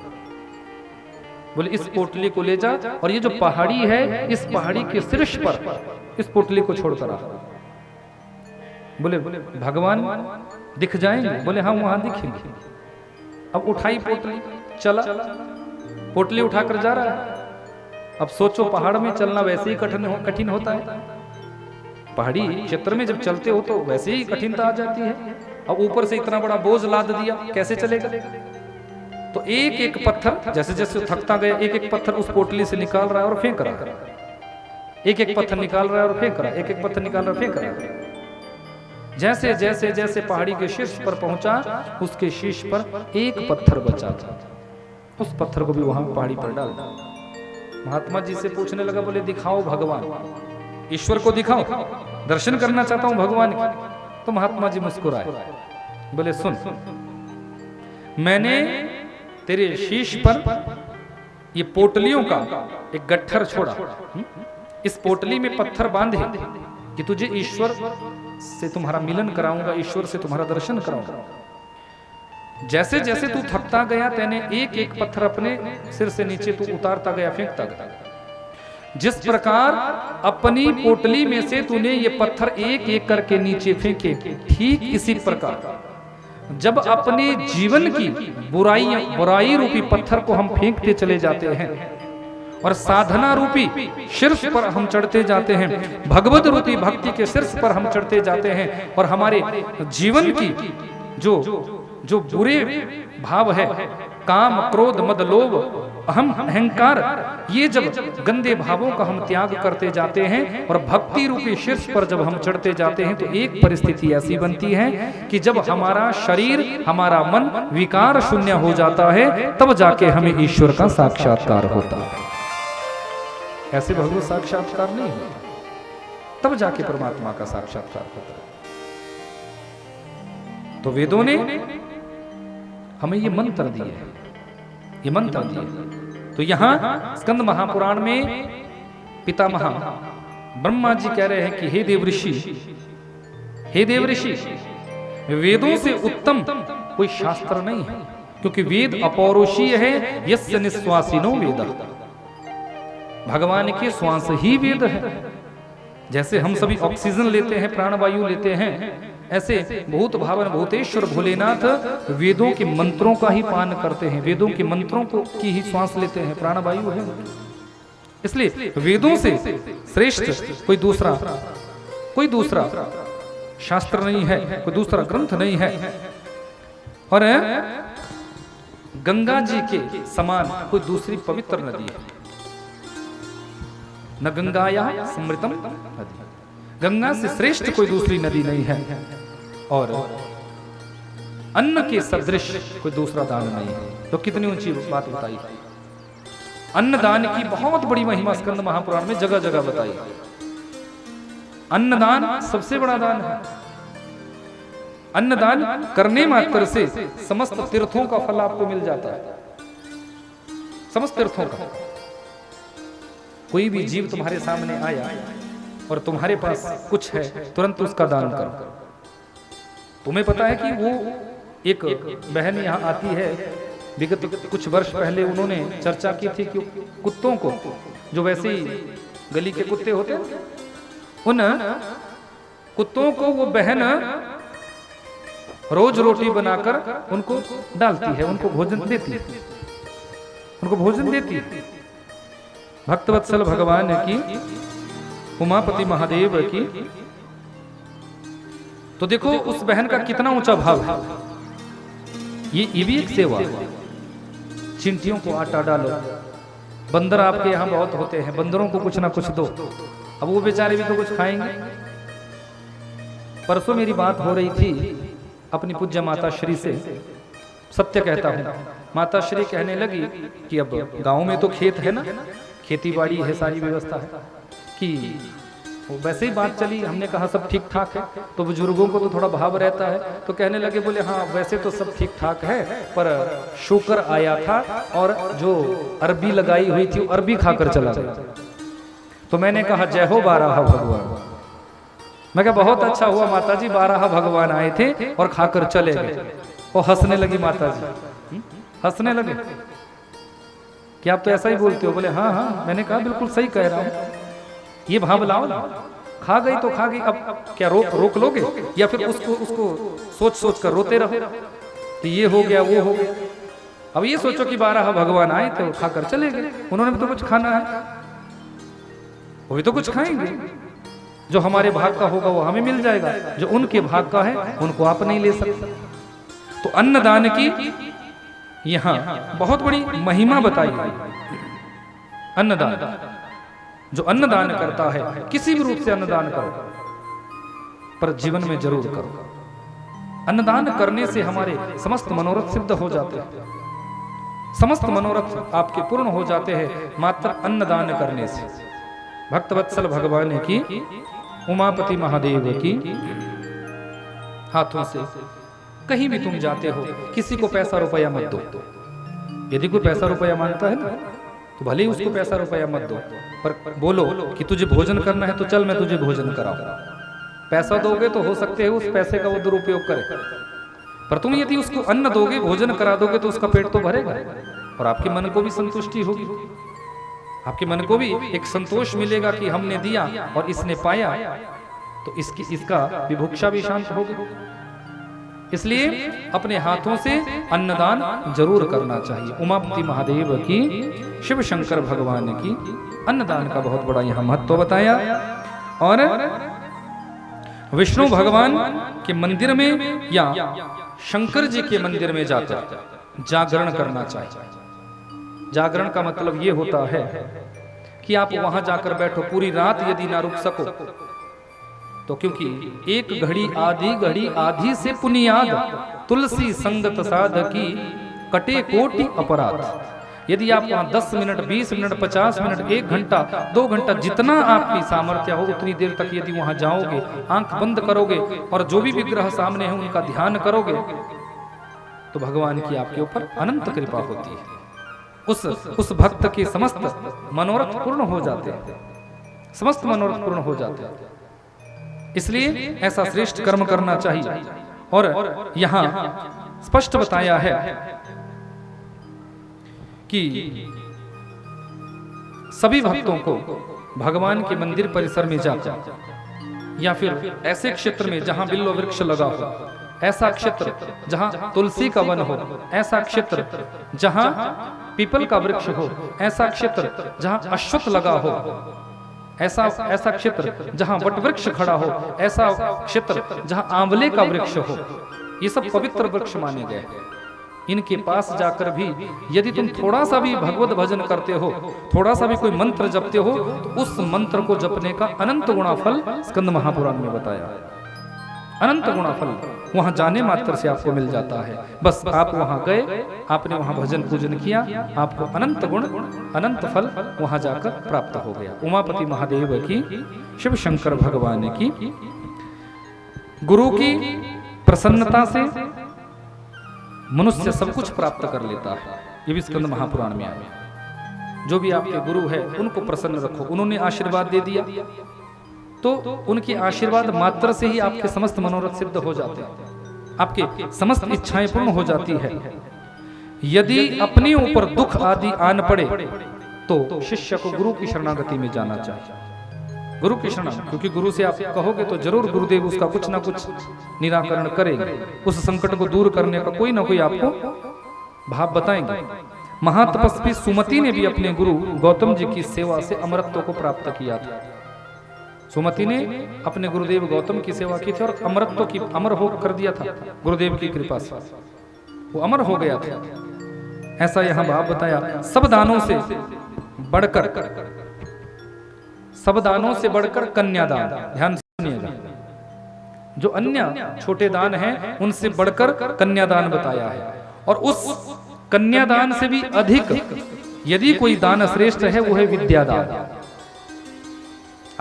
बोले इस पोटली को ले जा और ये जो पहाड़ी है, इस पहाड़ी के शीर्ष पर इस पोटली को छोड़कर आ। बोले भगवान दिख जाएंगे? बोले हाँ वहां दिखेंगे। अब उठाई पोटली, चला, पोटली उठाकर जा रहा है। अब सोचो, पहाड़ में चलना वैसे ही कठिन होता है। पहाड़ी क्षेत्र में जब चलते हो तो वैसे ही कठिनता आ जाती है। अब ऊपर से इतना बड़ा बोझ लाद दिया, कैसे चलेगा? तो एक एक पत्थर, जैसे जैसे थकता गया, एक एक पत्थर उस पोटली से निकाल रहा है और फेंक रहा है। एक एक पत्थर निकाल रहा है और फेंक रहा है, एक एक पत्थर निकाल रहा है, फेंक रहा है। जैसे जैसे जैसे पहाड़ी के शीर्ष पर पहुंचा, उसके शीर्ष पर एक पत्थर बचा था। उस पत्थर को भी वहां पहाड़ी पर डाल। महात्मा जी से पूछने लगा, बोले दिखाओ भगवान, ईश्वर को दिखाओ, दर्शन करना चाहता हूं भगवान की। तो महात्मा जी मुस्कुराए, बोले सुन, मैंने तेरे शीश पर ये पोटलियों का एक गट्ठर छोड़ा, इस पोटली में पत्थर बांधे कि तुझे ईश्वर से तुम्हारा मिलन कराऊंगा, ईश्वर से तुम्हारा दर्शन कराऊंगा। जैसे जैसे तू थकता गया, तेने एक एक पत्थर अपने सिर से नीचे तू उतारता गया, फेंकता गया। जिस प्रकार अपनी पोटली में से तूने ये पत्थर एक एक करके नीचे फेंके, ठीक इसी प्रकार जब अपने जीवन की बुराई रूपी पत्थर को हम फेंकते चले जाते हैं और साधना रूपी शीर्ष पर हम चढ़ते जाते हैं, भगवत रूपी भक्ति के शीर्ष पर हम चढ़ते जाते हैं, और हमारे जीवन की जो बुरे भाव है, काम, क्रोध, मद, लोभ, अहम, अहंकार, ये जब गंदे भावों का हम त्याग करते जाते हैं और भक्ति रूपी शीर्ष पर जब हम चढ़ते जाते हैं, तो एक परिस्थिति ऐसी बनती है कि जब हमारा शरीर, हमारा मन विकार शून्य हो जाता है, तब जाके हमें ईश्वर का साक्षात्कार होता है। ऐसे भगवत साक्षात्कार नहीं होता, तब जाके परमात्मा का साक्षात्कार होता है। तो वेदों ने हमें ये मंत्र दिए, ये मंत्र दिए। तो यहां स्कंद महापुराण में पितामह ब्रह्मा जी कह रहे हैं कि हे देवऋषि, हे देवऋषि, वेदों से उत्तम कोई शास्त्र नहीं है, क्योंकि वेद अपौरुषीय है। यस्य निश्वासिनो वेद, भगवान के श्वास ही वेद है। जैसे हम सभी ऑक्सीजन लेते हैं, प्राणवायु लेते हैं, ऐसे भूत भावन भूतेश्वर भोलेनाथ वेदों के मंत्रों का ही पान करते हैं, वेदों के मंत्रों को की ही श्वास लेते हैं, प्राणवायु है। इसलिए वेदों से श्रेष्ठ कोई दूसरा शास्त्र नहीं है, कोई दूसरा ग्रंथ नहीं है। और गंगा जी के समान कोई दूसरी पवित्र नदी है, न गंगाया समृतम नदी, गंगा से श्रेष्ठ कोई दूसरी नदी नहीं है, और अन्न के सदृश कोई दूसरा दान नहीं है। तो कितनी ऊंची बात बताई, अन्नदान की बहुत बड़ी महिमा स्कंद महापुराण में जगह जगह बताई। अन्नदान सबसे बड़ा दान है। अन्नदान करने मात्र से समस्त तीर्थों का फल आपको मिल जाता है, समस्त तीर्थों का। कोई भी जीव तुम्हारे सामने आया और तुम्हारे पास कुछ है, तुरंत उसका दान करो। तुम्हें पता है कि वो एक बहन यहाँ आती है, विगत कुछ वर्ष पहले उन्होंने चर्चा की थी कि कुत्तों को, जो वैसे ही गली के कुत्ते होते हैं, उन कुत्तों को वो बहन रोज रोटी बनाकर उनको डालती है, उनको भोजन देती है। भक्तवत्सल भगवान की, उमापति महादेव की। तो देखो उस बहन का कितना ऊंचा भाव है। ये भी एक सेवा। चिंटियों को आटा डालो, बंदर आपके यहाँ बहुत होते हैं, बंदरों को कुछ ना कुछ दो, अब वो बेचारे भी तो कुछ खाएंगे। परसों मेरी बात हो रही थी अपनी पूज्य माता श्री से, सत्य कहता हूँ। माता श्री कहने लगी कि अब गांव में तो खेत है ना, खेती बाड़ी है, सारी व्यवस्था है, कि वो वैसे ही बात चली, हमने कहा सब ठीक ठाक है, तो बुजुर्गों को तो थोड़ा भाव रहता है, तो कहने लगे, बोले हाँ वैसे तो सब ठीक ठाक है, पर शुक्र आया था और जो अरबी लगाई हुई थी अरबी खाकर चला गया। तो मैंने कहा जय हो बारह भगवान। मैं कहा बहुत अच्छा हुआ माता जी, 12 भगवान आए थे और खाकर चले गए। और हंसने लगी माता जी, हंसने लगे कि आप तो ऐसा ही बोलते हो। बोले हाँ हाँ। मैंने कहा बिल्कुल सही कह रहा हूँ, ये भाव लाओ, खा गई तो खा गई, अब क्या रोक लोगे, या फिर उसको सोच सोच कर रोते रहो, तो ये हो गया वो हो गया। अब ये सोचो कि 12 भगवान आए थे, वो खाकर चले गए, उन्होंने भी तो कुछ खाना है, वो भी तो कुछ खाएंगे। जो हमारे भाग का होगा वो हमें मिल जाएगा, जो उनके भाग का है उनको आप नहीं ले सकते। तो अन्नदान की यहां बहुत बड़ी महिमा बताई गई। अन्नदान, जो अन्नदान करता है, किसी भी रूप से अन्नदान करो, पर जीवन में जरूर करो। अन्नदान करने से हमारे समस्त मनोरथ सिद्ध हो जाते हैं, समस्त मनोरथ आपके पूर्ण हो जाते हैं मात्र अन्नदान करने से। भक्तवत्सल भगवान की, उमापति महादेव की हाथों से कहीं भी तुम जाते हो, किसी को पैसा रुपया मत दो। यदि कोई पैसा रुपया मांगता है ना, तो भले ही उसको पैसा रुपया मत दो, पर बोलो कि तुझे भोजन करना है तो चल मैं तुझे भोजन कराऊं। पैसा दोगे तो हो सकते है उस पैसे का वो दुरुपयोग करे, पर तुम यदि उसको अन्न दोगे, भोजन करा दोगे, तो उसका पेट तो भरेगा और आपके मन को भी संतुष्टि होगी, आपके मन को भी एक संतोष मिलेगा कि हमने दिया और इसने पाया, तो इसका विभुक्षा भी शांत होगी। इसलिए अपने हाथों से अन्नदान जरूर करना चाहिए। उमापति महादेव की, शिव शंकर भगवान की अन्नदान का बहुत बड़ा यहाँ महत्व बताया। और विष्णु भगवान के मंदिर में या शंकर जी के मंदिर में जाकर जागरण करना चाहिए। जागरण का मतलब ये होता है कि आप वहां जाकर बैठो, पूरी रात यदि ना रुक सको तो, क्योंकि एक घड़ी आधी से पुनियाद, तुलसी संगत साधकी कटे कोटि अपराध। यदि आप वहां 10 मिनट, 20 मिनट, 50 मिनट, 1 घंटा, 2 घंटा, जितना आपकी सामर्थ्य हो उतनी देर तक यदि वहां जाओगे, आंख बंद करोगे और जो भी विग्रह सामने है उनका ध्यान करोगे, तो भगवान की आपके ऊपर अनंत कृपा होती है। उस भक्त के समस्त मनोरथ पूर्ण हो जाते हैं, समस्त मनोरथ पूर्ण हो जाते हैं। इसलिए ऐसा श्रेष्ठ कर्म करना चाहिए। और यहां स्पष्ट बताया है कि सभी भक्तों को भगवान के मंदिर परिसर में जाकर, या फिर ऐसे क्षेत्र में जहां बिल्व वृक्ष लगा हो, ऐसा क्षेत्र जहां तुलसी का वन हो, ऐसा क्षेत्र जहां पीपल का वृक्ष हो, ऐसा क्षेत्र जहां अश्वत्थ लगा हो, ऐसा क्षेत्र जहां वटवृक्ष खड़ा हो, ऐसा क्षेत्र जहां आंवले का वृक्ष हो, ये सब पवित्र वृक्ष माने गए। इनके पास जाकर भी यदि तुम थोड़ा सा भी भगवत भजन करते हो, थोड़ा सा भी कोई मंत्र जपते हो, तो उस मंत्र को जपने का अनंत गुणा फल स्कंद महापुराण में बताया। अनंत गुणा फल वहां जाने मात्र से आपको मिल जाता है। बस आप वहां गए, आपने वहां भजन पूजन किया, आपको अनंत गुण, अनंत फल वहां जाकर प्राप्त हो गया। उमापति महादेव की, शिव शंकर भगवान की, गुरु की प्रसन्नता से मनुष्य सब कुछ प्राप्त कर लेता है। ये भी स्कंद महापुराण में आया। जो भी आपके गुरु है उनको प्रसन्न रखो। उन्होंने आशीर्वाद दे दिया तो उनके आशीर्वाद मात्र से ही आपके समस्त मनोरथ सिद्ध हो जाते हैं, आपके समस्त इच्छाएं पूर्ण हो जाती है। यदि अपने ऊपर दुख आदि आन पड़े तो शिष्य को गुरु की शरणागति में जाना चाहिए। गुरु की शरण, क्योंकि गुरु से आप कहोगे तो जरूर गुरुदेव उसका कुछ ना कुछ निराकरण करेंगे, उस संकट को दूर करने का कोई ना कोई आपको भाव बताएंगे। महातपस्वी सुमति ने भी अपने गुरु गौतम जी की सेवा से अमरत्व को प्राप्त किया था। सुमति ने अपने गुरुदेव गौतम की सेवा की थी और अमरत्व की अमर हो कर दिया था गुरुदेव की कृपा से, वो अमर हो गया था। ऐसा यहां भाव बताया। सब दानों से बढ़कर, सब दानों से बढ़कर कन्यादान, ध्यान सुनिएगा, जो अन्य छोटे दान हैं उनसे बढ़कर कन्यादान बताया है। और उस कन्यादान से भी अधिक यदि कोई दान श्रेष्ठ है वो है विद्यादान।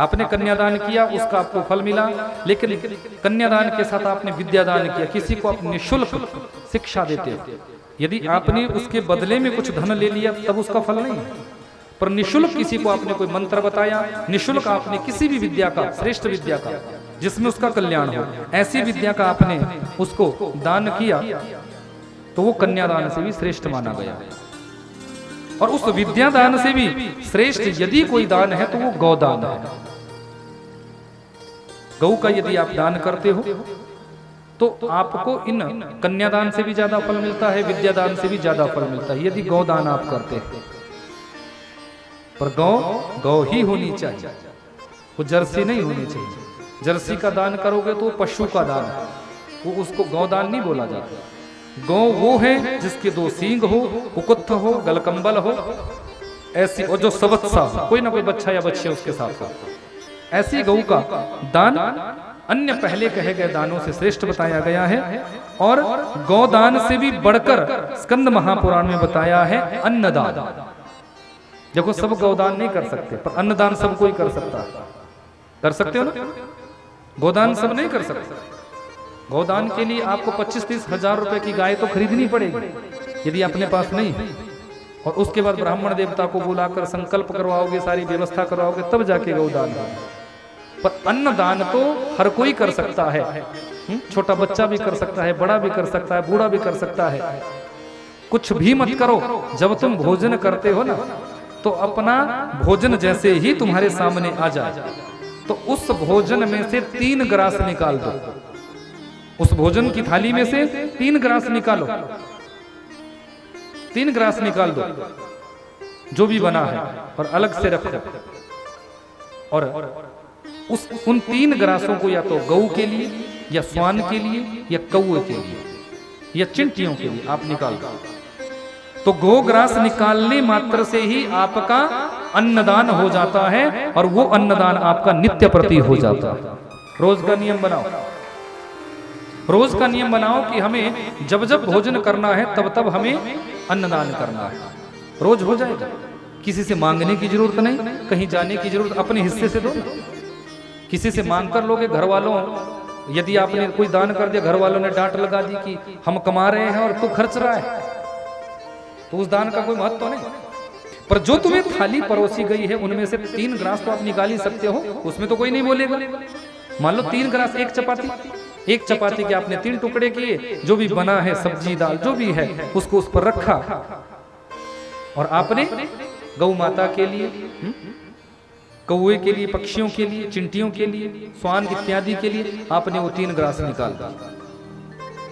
आपने कन्यादान किया, उसका आपको फल मिला, लेकिन कन्यादान के साथ आपने विद्यादान किया, किसी को आप निःशुल्क शिक्षा देते हो। यदि आपने उसके बदले में कुछ धन ले लिया तब उसका फल नहीं है, पर निःशुल्क किसी को आपने कोई मंत्र बताया, निःशुल्क आपने किसी भी विद्या का, श्रेष्ठ विद्या का जिसमें उसका कल्याण हो, ऐसी विद्या का आपने उसको दान किया तो वो कन्यादान से भी श्रेष्ठ माना गया। और उस विद्यादान से भी श्रेष्ठ यदि कोई दान है तो वो गौदान है। गौ का यदि आप दान करते हो तो आपको इन कन्यादान से भी ज्यादा फल मिलता है, विद्यादान से भी ज्यादा फल मिलता है यदि गौदान आप करते हैं। पर गौ ही होनी चाहिए, वो जर्सी नहीं होनी चाहिए। जर्सी का दान करोगे तो पशु का दान है, वो उसको गौदान नहीं बोला जाता। गौ वो है जिसके 2 सींग हो, कुकुत्थ हो, गलकंबल हो, ऐसी, और जो सवत्सा कोई ना कोई बच्चा या बच्चे उसके साथ हो, ऐसी गौ का दान अन्य पहले कहे गए दानों से श्रेष्ठ बताया गया है। और गौदान से भी बढ़कर स्कंद महापुराण में बताया है अन्नदान। देखो सब गौदान नहीं कर सकते, पर अन्नदान सब कोई कर सकता है। कर सकते हो ना? गौदान सब नहीं कर सकते। गौदान के लिए आपको 25-30 हजार रुपए की गाय तो खरीदनी पड़ेगी यदि अपने पास नहीं है, और उसके बाद ब्राह्मण देवता को बुलाकर संकल्प करवाओगे, सारी व्यवस्था करवाओगे, तब जाके गौदान होगा। पर अन्नदान तो हर कोई कर सकता है, छोटा बच्चा भी कर सकता है, बड़ा भी कर सकता है, बूढ़ा भी कर सकता है। कुछ भी मत करो, जब तुम भोजन करते हो ना तो अपना भोजन जैसे ही तुम्हारे सामने आ जाए तो उस भोजन में से 3 ग्रास निकाल दो। उस भोजन की थाली में से 3 ग्रास निकालो, 3 ग्रास निकाल दो जो भी बना है, और अलग से रखो। और उन 3 ग्रासों को या तो गऊ के लिए, या स्वान के लिए, या कौवे के लिए, या चिंटियों के लिए आप निकाल दो। तो गोग्रास निकालने मात्र से ही आपका अन्नदान हो जाता है, और वो अन्नदान आपका नित्य प्रति हो जाता है। रोज का नियम बनाओ, रोज का नियम बनाओ कि हमें जब जब भोजन करना है तब तब हमें अन्नदान करना है। रोज हो जाएगा, किसी से मांगने की जरूरत नहीं, कहीं जाने की जरूरत, अपने हिस्से से दो। किसी से मांग कर लोगे, घर वालों, यदि आपने कोई दान कर दिया, घर वालों ने डांट लगा दी कि हम कमा रहे हैं और तू खर्च रहा है, तो उस दान का कोई महत्व तो नहीं। पर जो तुम्हें थाली परोसी गई है उनमें से 3 ग्रास तो आप निकाल ही सकते हो, उसमें तो कोई नहीं बोलेगा। मान लो 3 ग्रास, एक चपाती के आपने 3 टुकड़े किए, जो भी बना है सब्जी दाल जो भी है उसको उस पर रखा, और आपने गौ माता के लिए, कौवे के लिए, पक्षियों के लिए, चिंटियों के लिए, स्वान इत्यादि के लिए आपने वो 3 ग्रास निकाल दिए।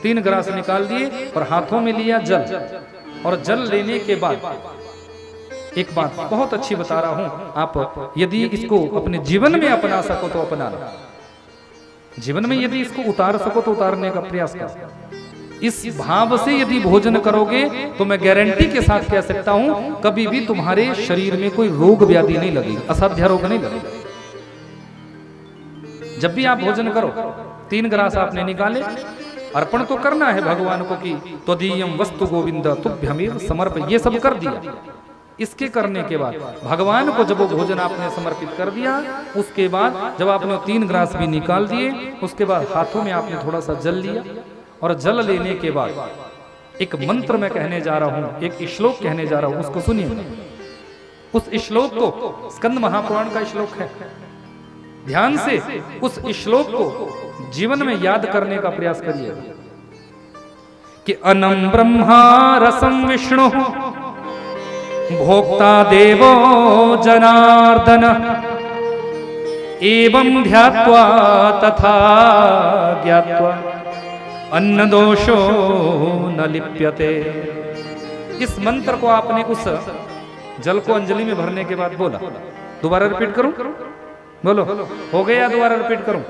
3 ग्रास निकाल दिए और हाथों में लिया जल, और जल लेने के बाद एक बात बहुत अच्छी बता रहा हूं, आप यदि इसको अपने जीवन में अपना सको तो अपना लो, जीवन में यदि इसको उतार सको तो उतारने का प्रयास करो। इस भाव से यदि भोजन करोगे तो मैं गारंटी के साथ कह सकता हूं कभी भी तुम्हारे शरीर में कोई रोग व्याधि नहीं लगेगी, असाध्य रोग नहीं लगेगा। जब भी आप भोजन करो 3 ग्रास आपने निकाले, अर्पण तो करना है भगवान को कि त्वदीयम वस्तु गोविंद तुभ्यमेव समर्प, ये सब कर दिया। इसके करने के बाद भगवान को जब वो भोजन आपने समर्पित कर दिया, उसके बाद जब आपने 3 ग्रास भी निकाल दिए, उसके बाद हाथों में आपने थोड़ा सा जल लिया, और जल लेने के बाद एक मंत्र मैं कहने जा रहा हूं, एक श्लोक कहने जा रहा हूं, उसको सुनिए। उस श्लोक को स्कंद महापुराण का श्लोक है, ध्यान से उस श्लोक को जीवन में याद करने का प्रयास करिए कि अनम ब्रह्मा रसम विष्णु भोक्ता देवो जनार्दन एवं ध्यात्वा तथा ज्ञात्वा अन्न दोषो न लिप्यते। इस मंत्र को आपने उस जल को अंजलि में भरने के बाद बोला। दोबारा रिपीट करूं? बोलो, हो गया? दोबारा रिपीट करूं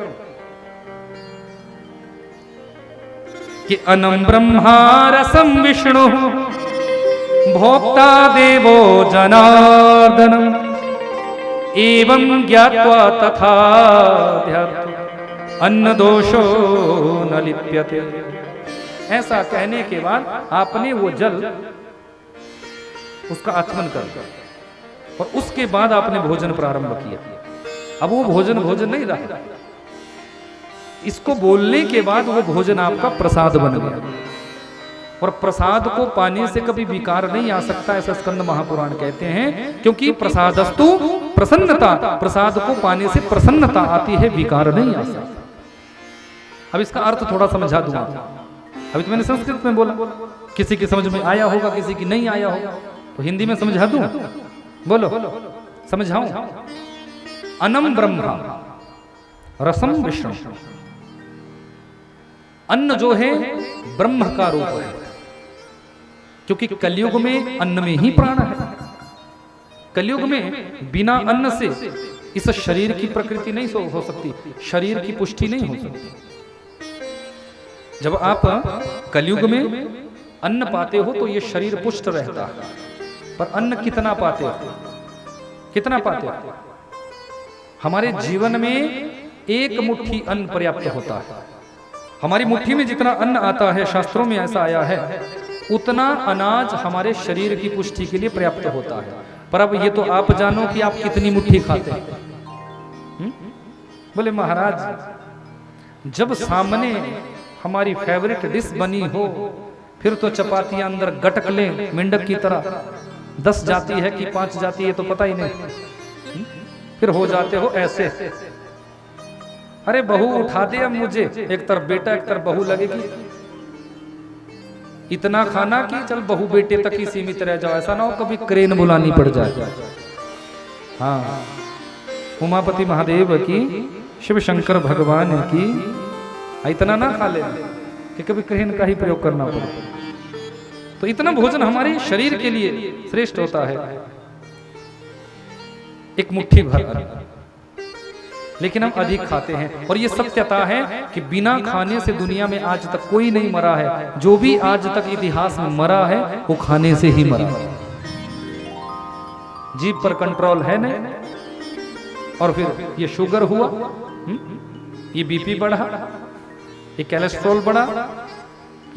कि अनम ब्रह्मा रसम विष्णु भोक्ता देवो जनार्दनम एवं ज्ञात्वा तथा ध्यात्वा अन्न दोषो न लिप्यते। ऐसा कहने के बाद आपने वो जल उसका आचमन कर दिया, और उसके बाद आपने भोजन प्रारंभ किया। अब वो भोजन भोजन नहीं रहा, इसको बोलने के बाद वो भोजन आपका प्रसाद बन गया। और प्रसाद को पाने से कभी विकार नहीं आ सकता, ऐसा स्कंद महापुराण कहते हैं, क्योंकि प्रसादस्तु प्रसन्नता, प्रसाद को पाने से प्रसन्नता आती है, विकार नहीं आ सकता। अब इसका अर्थ थोड़ा समझा दूंगा। अभी तो मैंने संस्कृत में बोला, किसी की समझ में आया होगा, किसी की नहीं आया होगा, तो हिंदी में समझा दूं, बोलो समझाऊं। अन्नम ब्रह्मा रसम विष्णु, अन्न जो है ब्रह्म का रूप है, क्योंकि कलयुग में अन्न में ही प्राण है। कलयुग में बिना अन्न से इस शरीर की प्रकृति नहीं हो सकती, शरीर की पुष्टि नहीं हो सकती। जब आप कलयुग में अन्न पाते हो तो ये शरीर पुष्ट रहता है, पर अन्न कितना पाते हो, कितना पाते हो? हमारे जीवन में एक मुट्ठी अन्न पर्याप्त होता है। हमारी मुट्ठी में जितना अन्न आता है, शास्त्रों में ऐसा आया है, उतना अनाज हमारे शरीर की पुष्टि के लिए पर्याप्त होता है। पर अब ये तो आप जानो कि आप कितनी मुट्ठी खाते हैं। बोले महाराज, जब सामने हमारी फेवरेट डिश बनी हो, फिर तो चपातियां अंदर गटक ले मेंढक की तरह, 10 जाती है कि 5 जाती है तो पता ही नहीं, फिर हो जाते हो ऐसे, अरे बहू उठा दे अब मुझे, एक तरफ बेटा एक तरफ बहू लगेगी, इतना खाना कि चल बहू बेटे तक ही सीमित रह जाओ, ऐसा ना हो कभी क्रेन बुलानी पड़ जाए। हाँ, उमापति महादेव की, शिव शंकर भगवान की, इतना ना खा ले कि कभी क्रेन का ही प्रयोग करना पड़े। तो इतना भोजन हमारे शरीर के लिए श्रेष्ठ होता है, एक मुट्ठी भर, लेकिन हम अधिक खाते हैं। और ये सत्यता है कि बिना खाने से दुनिया में आज तक कोई नहीं मरा है। जो भी आज तक इतिहास में मरा है वो खाने से ही मरा है। जीभ पर कंट्रोल है नहीं, और फिर ये शुगर हुआ, ये बीपी बढ़ा, ये कोलेस्ट्रॉल बढ़ा,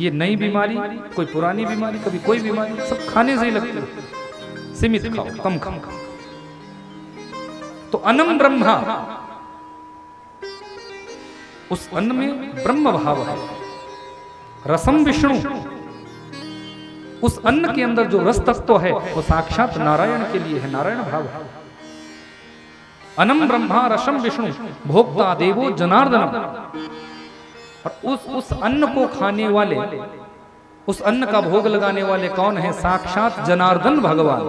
ये नई बीमारी, कोई पुरानी बीमारी, कभी कोई बीमारी, सब खाने से ही लगती है। सीमित खाओ, कम खाओ। तो अन्नम ब्रह्मा, उस अन्न में ब्रह्म भाव है। रसम विष्णु, उस अन्न के अंदर जो रस तत्व है वो साक्षात नारायण के लिए है, नारायण भाव है। अन्नम ब्रह्मा रसम विष्णु भोक्ता देवो जनार्दनम। और उस अन्न को खाने वाले, उस अन्न का भोग लगाने वाले कौन है? साक्षात जनार्दन भगवान,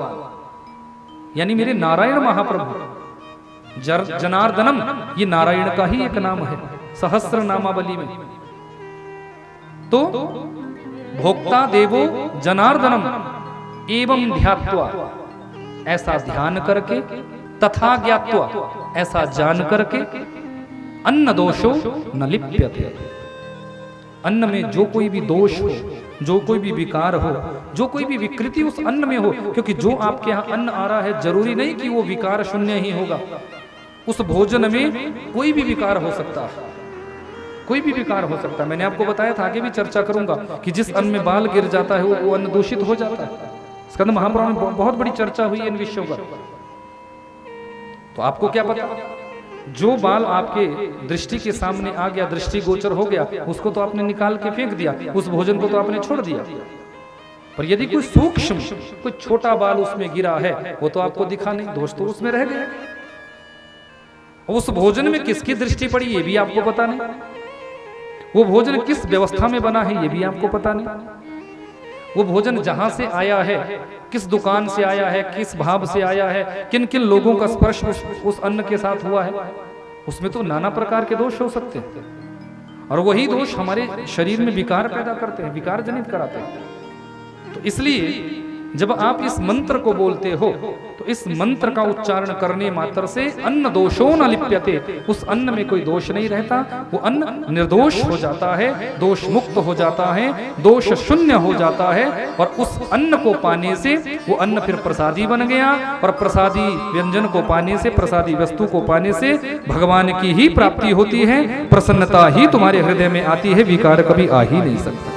यानी मेरे नारायण महाप्रभु। जनार्दनम ये नारायण का ही एक नाम है सहस्र नामावली में। तो भोक्ता देवो जनार्दनम एवं ध्यात्वा, ऐसा ध्यान करके, तथा ज्ञात्वा, ऐसा जान करके, अन्न दोषो न लिप्यते। अन्न में जो कोई भी दोष हो, जो कोई भी विकार हो, जो कोई भी विकृति उस अन्न में हो, क्योंकि जो आपके यहाँ अन्न आ रहा है जरूरी नहीं कि वो विकार शून्य ही होगा। उस भोजन में कोई भी विकार हो सकता है, कोई भी विकार हो सकता है। मैंने आपको बताया था, आगे भी चर्चा करूंगा, कि जिस अन्न में बाल गिर जाता है वो अन्न दूषित हो जाता है। स्कंद महापुराण में बहुत बड़ी चर्चा हुई इन विषयों पर। तो आपको क्या पता, जो बाल आपके दृष्टि के सामने आ गया, दृष्टि गोचर हो गया, उसको तो आपने निकाल के फेंक दिया, उस भोजन को तो आपने छोड़ दिया। पर यदि कोई सूक्ष्म, कोई छोटा बाल उसमें गिरा है, वो तो आपको दिखा नहीं, दोष तो उसमें रह गया। उस भोजन में किसकी दृष्टि पड़ी ये भी आपको पता नहीं, वो भोजन किस व्यवस्था में बना है ये भी आपको पता नहीं, वो भोजन जहां से आया है, किस दुकान से आया है, किस भाव से आया है, किन किन लोगों का स्पर्श उस अन्न के साथ हुआ है, उसमें तो नाना प्रकार के दोष हो सकते हैं। और वही दोष हमारे शरीर में विकार पैदा करते हैं, विकार जनित कराते हैं। तो इसलिए जब आप इस मंत्र को बोलते हो तो इस मंत्र का उच्चारण करने मात्र से अन्न दोषो न लिप्यते, उस अन्न में कोई दोष नहीं रहता, वो अन्न निर्दोष हो जाता है, दोष मुक्त हो जाता है, दोष शून्य हो जाता है। और उस अन्न को पाने से वो अन्न फिर प्रसादी बन गया, और प्रसादी व्यंजन को पाने से, प्रसादी वस्तु को पाने से भगवान की ही प्राप्ति होती है, प्रसन्नता ही तुम्हारे हृदय में आती है, विकार कभी आ ही नहीं सकता।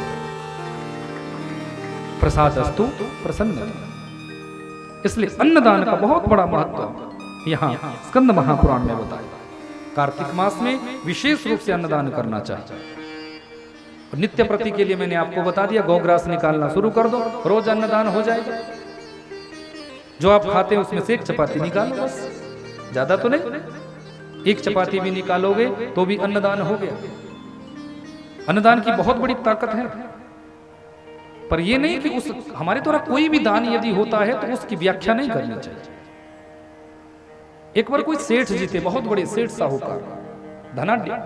प्रसादस्तु प्रसन्न। इसलिए अन्नदान का बहुत बड़ा महत्व। यहाँ स्कंद महापुराण में बताया। कार्तिक मास में विशेष रूप से अन्नदान करना चाहिए। और नित्य प्रति के लिए मैंने आपको बता दिया, गौग्रास निकालना शुरू कर दो, रोज अन्नदान हो जाएगा। जो आप खाते हैं उसमें से एक चपाती निकालो, बस ज्यादा तो नहीं, एक चपाती भी निकालोगे तो भी अन्नदान हो गया। अन्नदान की बहुत बड़ी ताकत है। पर यह नहीं कि उस हमारे द्वारा कोई भी दान यदि होता है तो उसकी व्याख्या नहीं करनी चाहिए। एक बार कोई सेठ जी थे, बहुत बड़े सेठ साहूकार, धनाढ्य,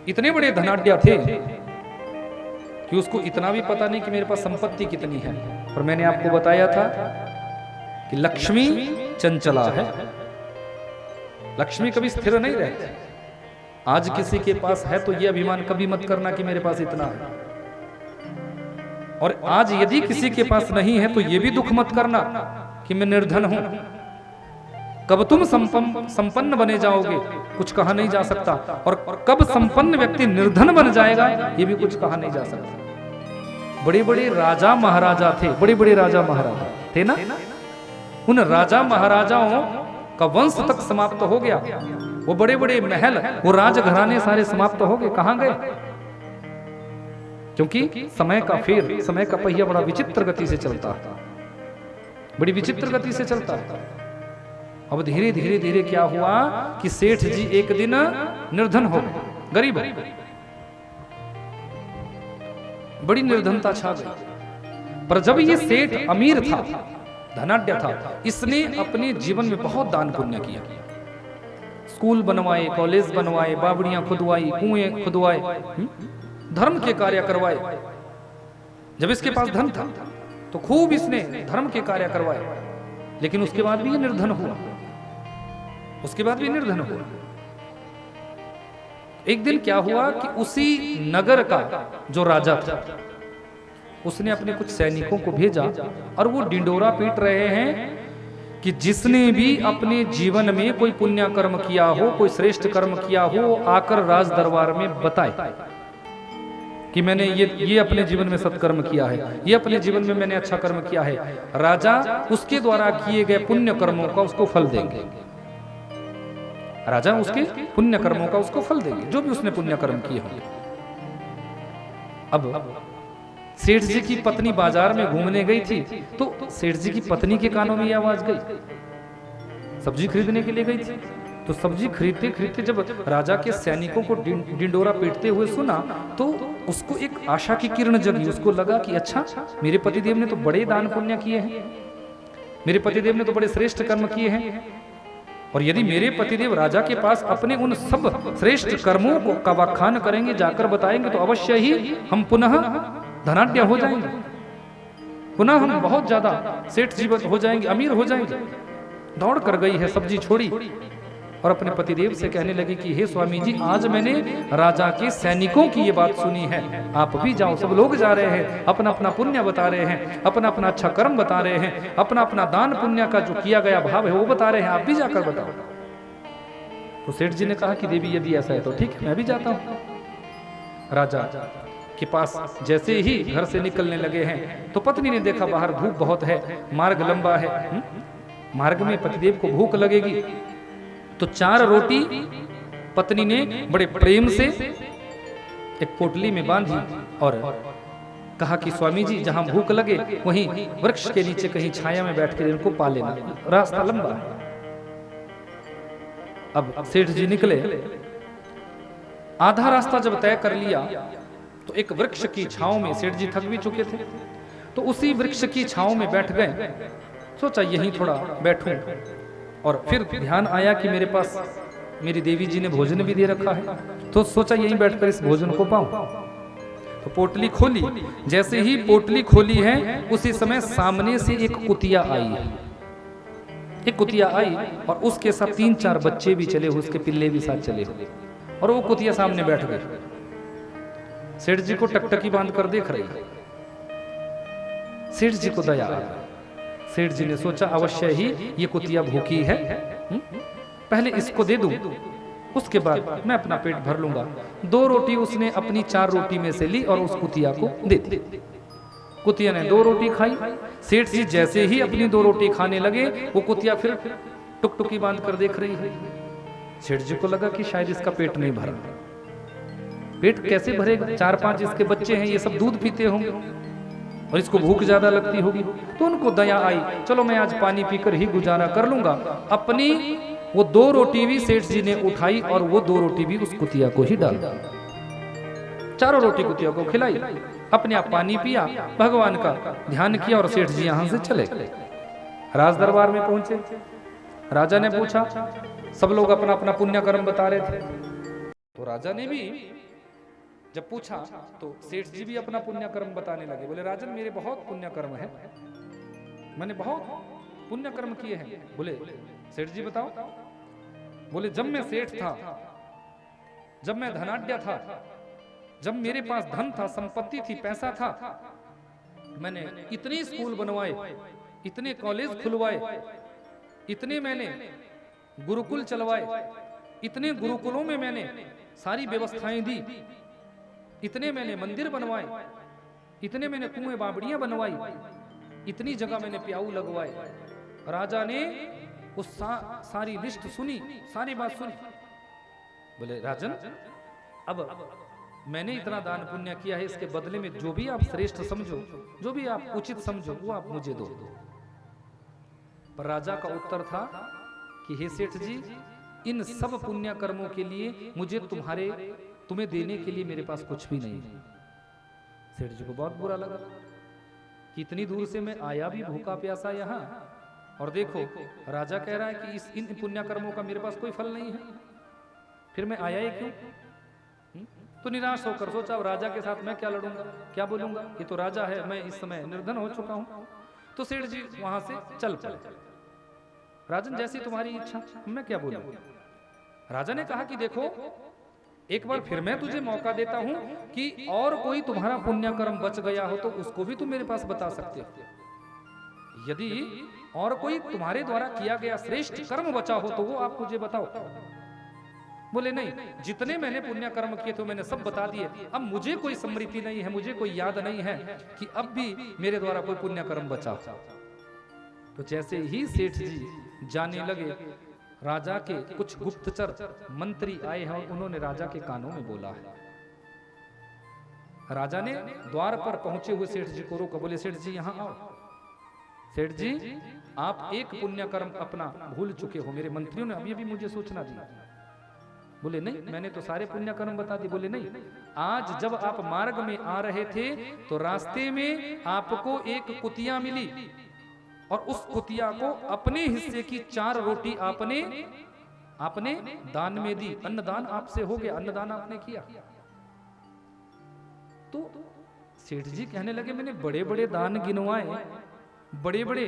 इतने बड़े धनाढ्य थे कि उसको इतना भी पता नहीं कि मेरे पास संपत्ति कितनी है। पर मैंने आपको बताया था कि लक्ष्मी चंचला है, लक्ष्मी कभी स्थिर नहीं रहती। आज किसी के पास है तो यह अभिमान कभी मत करना कि मेरे पास इतना है, और आज यदि किसी के पास नहीं है तो यह भी दुख मत करना कि मैं निर्धन हूं। कब तुम संपन्न बने जाओगे कुछ कहा नहीं जा सकता, और कब संपन्न व्यक्ति निर्धन बन जाएगा यह भी कुछ कहा नहीं जा सकता। बड़े बड़े राजा महाराजा थे, बड़े बड़े राजा महाराजा थे ना, उन राजा महाराजाओं का वंश तक समाप्त हो गया। वो बड़े बड़े महल, वो राजघराने सारे समाप्त हो गए। कहां गए? क्योंकि समय का फेर, समय का पहिया बड़ा विचित्र गति से चलता है, बड़ी विचित्र गति से चलता है। अब धीरे धीरे धीरे क्या हुआ कि सेठ जी एक दिन निर्धन हो गए, गरीब, बड़ी निर्धनता छा गई। पर जब ये सेठ अमीर था, धनाढ्य था, इसने अपने जीवन में बहुत दान पुण्य किया। स्कूल बनवाए, कॉलेज बनवाए, बावड़ियां खुदवाई, कुएं खुदवाए, धर्म के कार्य करवाए। जब इसके पास धन था तो खूब इसने धर्म के कार्य करवाए, लेकिन उसके बाद भी ये निर्धन हुआ, उसके बाद भी निर्धन हुआ। एक दिन क्या हुआ कि उसी नगर का जो राजा था उसने अपने कुछ सैनिकों को भेजा, और वो डिंडोरा पीट रहे हैं कि जिसने भी अपने जीवन में कोई पुण्य कर्म किया हो, कोई श्रेष्ठ कर्म किया हो, आकर राज दरबार में बताए कि मैंने ये अपने जीवन में सत्कर्म किया है, ये अपने जीवन में मैंने अच्छा कर्म किया है। राजा उसके द्वारा किए गए पुण्य कर्मों का उसको फल देंगे। राजा उसके पुण्य कर्मों का उसको फल देंगे, जो भी उसने पुण्य कर्म किए होंगे। अब सेठ जी की पत्नी बाजार में घूमने गई थी, तो सेठ जी की पत्नी के कानों में ये आवाज गई, सब्जी खरीदने के लिए गई थी। तो सब्जी खरीदते खरीदते जब राजा के सैनिकों को डिंडोरा पीटते हुए सुना तो उसको एक आशा की किरण जगी। उसको लगा कि अच्छा, मेरे पतिदेव ने तो बड़े दान पुण्य किए हैं, मेरे पतिदेव ने तो बड़े श्रेष्ठ कर्म किए हैं, और यदि मेरे पतिदेव राजा के पास अपने उन सब श्रेष्ठ कर्मों को का व्याख्यान करेंगे, जाकर बताएंगे, तो अवश्य ही हम पुनः धनाढ्य हो जाएंगे, पुनः हम बहुत ज्यादा सेठ जीवन हो जाएंगे, अमीर हो जाएंगे। दौड़ कर गई है, सब्जी छोड़ी और अपने पतिदेव से कहने लगी कि हे स्वामी जी, आज मैंने राजा के सैनिकों की ये बात सुनी है, आप भी जाओ। सब लोग जा रहे हैं, अपना अपना पुण्य बता रहे हैं, अपना अपना अच्छा कर्म बता रहे हैं, अपना अपना दान पुण्य का जो किया गया भाव है वो बता रहे हैं, आप भी जाकर बताओ। तो सेठ जी ने कहा कि देवी यदि ऐसा है तो ठीक है, मैं भी जाता हूँ। राजा के पास जैसे ही घर से निकलने लगे हैं तो पत्नी ने देखा बाहर धूप बहुत है, मार्ग लंबा है, मार्ग में पतिदेव को भूख लगेगी। तो 4 रोटी पत्नी ने बड़े प्रेम से एक पोटली में बांधी और कहा कि स्वामी जी, जहां भूख लगे वहीं वृक्ष के नीचे कहीं छाया में बैठकर इनको पा लेना, रास्ता लंबा है। अब सेठ जी निकले, आधा रास्ता जब तय कर लिया तो एक वृक्ष की छांव में, सेठ जी थक भी चुके थे, तो उसी वृक्ष की छांव में बैठ गए। सोचा यहीं थोड़ा बैठूं, और फिर ध्यान आया कि मेरे पास मेरी देवी जी ने भोजन भी दे रखा है, तो सोचा यहीं बैठकर इस भोजन को पाऊं। तो पोटली खोली, जैसे ही पोटली खोली है उसी समय सामने से एक कुतिया आई है। एक कुतिया आई और उसके साथ 3-4 बच्चे भी चले हुए, उसके पिल्ले भी साथ चले हुए, और वो कुतिया सामने बैठ गई। सेठ जी को टकटकी बांध कर देख रही है। सेठ जी को दया आ गई। सेठ जी ने सोचा अवश्य ही ये कुतिया भूखी है, पहले इसको दे दूं, उसके बाद मैं अपना पेट भर लूंगा। 2 रोटी उसने अपनी 4 रोटी में से ली और उस कुतिया को दे दी। कुतिया ने 2 रोटी खाई। सेठ जी जैसे ही अपनी 2 रोटी खाने लगे, वो कुतिया फिर टुकटुकी बांध कर देख रही है। सेठ जी को लगा कि शायद इसका पेट नहीं भरा। पेट कैसे भरेगा, 4-5 इसके बच्चे हैं, ये सब दूध पीते होंगे और इसको भूख ज्यादा लगती होगी। तो उनको दया आई, चलो मैं आज पानी पीकर ही गुजारा कर लूंगा। अपनी वो 2 रोटी भी सेठ जी ने उठाई और वो 2 रोटी भी उस कुतिया को ही डाल दी। 4 रोटी कुतिया को खिलाई, अपने आप पानी पिया, भगवान का ध्यान किया और सेठ जी यहां से चले गए। राज दरबार में पहुंचे, राजा ने पूछा, सब लोग अपना अपना पुण्य कर्म बता रहे थे, तो राजा ने भी जब पूछा तो सेठ जी भी अपना पुण्य कर्म बताने लगे। बोले राजन मेरे बहुत पुण्य कर्म है, मैंने बहुत पुण्य कर्म किए हैं। बोले सेठ जी बताओ। बोले जब मैं सेठ था, जब मैं धनाढ्य था, जब मेरे पास धन था, संपत्ति थी, पैसा था, मैंने इतने स्कूल बनवाए, इतने कॉलेज खुलवाए, इतने मैंने गुरुकुल चलवाए, इतने गुरुकुलों में मैंने सारी व्यवस्थाएं दी, इतने मैंने मंदिर बनवाए, इतने मैंने कुएं बावड़ियां बनवाई, इतनी जगह मैंने प्याऊ लगवाए। राजा ने उस सारी लिस्ट सुनी, सारी बात सुनी। बोले राजन अब मैंने इतना दान पुण्य किया है, इसके बदले में जो भी आप श्रेष्ठ समझो, जो भी आप उचित समझो, वो आप मुझे दो। पर राजा का उत्तर था कि हे सेठ जी, इन सब पुण्य कर्मों के लिए मुझे तुम्हें देने के लिए मेरे पास कुछ भी नहीं है। सेठ जी को बहुत बुरा लगा कि इतनी दूर से मैं आया भी भूखा प्यासा यहाँ, और देखो राजा कह रहा है कि इन पुण्य कर्मों का मेरे पास कोई फल नहीं है, फिर मैं आया ही क्यों? तो निराश होकर सोचा, अब राजा के साथ मैं क्या लड़ूंगा, क्या बोलूंगा, ये तो राजा है, मैं इस समय निर्धन हो चुका हूं। तो सेठ जी वहां से चल पड़े। राजन जैसी तुम्हारी इच्छा, मैं क्या बोलूं। राजा ने कहा कि देखो एक बार फिर मैं तुझे मौका देता हूं कि और कोई तुम्हारा पुण्य कर्म बच गया हो तो उसको भी तुम मेरे पास बता सकते हो। यदि और कोई तुम्हारे द्वारा किया गया श्रेष्ठ कर्म बचा हो तो वो आप मुझे बताओ। बोले नहीं, जितने मैंने पुण्य कर्म किए थे मैंने सब बता दिए, अब मुझे कोई स्मृति नहीं है, मुझे कोई याद नहीं है कि अब भी मेरे द्वारा कोई पुण्य कर्म बचा। तो जैसे ही सेठ जी जाने लगे, राजा के कुछ गुप्तचर मंत्री आए हैं और उन्होंने राजा के कानों में बोला है। राजा ने द्वार पर पहुंचे हुए सेठ जी को रोका। बोले सेठ जी यहां आओ। सेठ जी आप एक पुण्य कर्म अपना भूल चुके हो, मेरे मंत्रियों ने अभी भी मुझे सूचना दी। बोले नहीं, मैंने तो सारे पुण्य कर्म बता दिए। बोले नहीं, आज जब आप मार्ग में आ रहे थे तो रास्ते में आपको एक कुतिया मिली और उस कुतिया को अपने हिस्से की 4 रोटी आपने दान में दी। अन्नदान आपसे हो गया, अन्नदान आपने किया। तो सेठ जी कहने लगे मैंने बड़े बड़े दान गिनवाए, बड़े बड़े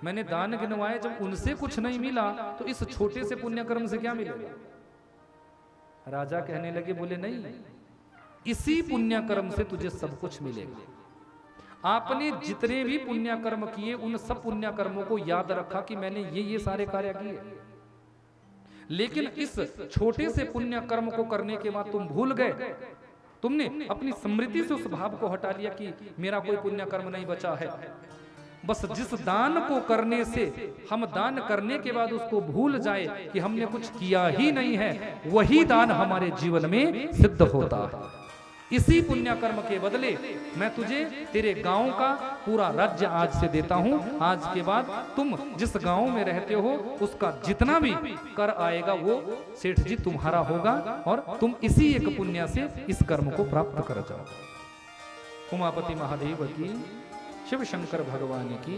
मैंने दान गिनवाए, जब उनसे कुछ नहीं मिला तो इस छोटे से पुण्य कर्म से क्या मिलेगा। राजा कहने लगे, बोले नहीं, इसी पुण्य कर्म से तुझे सब कुछ मिलेगा। आपने जितने भी पुण्य कर्म किए उन सब पुण्य कर्मों को याद रखा कि मैंने ये सारे कार्य किए, लेकिन इस छोटे से पुण्य कर्म को करने के बाद तुम भूल गए, तुमने अपनी स्मृति से उस भाव को हटा लिया कि मेरा कोई पुण्य कर्म नहीं बचा है। बस जिस दान को करने से हम दान करने के बाद उसको भूल जाए कि हमने कुछ किया ही नहीं है, वही दान हमारे जीवन में सिद्ध होता है। इसी पुण्य कर्म के बदले मैं तुझे तेरे गांव का पूरा राज्य आज से देता हूं। आज के बाद तुम जिस गांव में रहते हो उसका जितना भी कर आएगा वो सेठ जी तुम्हारा होगा और तुम इसी एक पुण्य से इस कर्म को प्राप्त कर जाओ। उमापति महादेव की, शिव शंकर भगवान की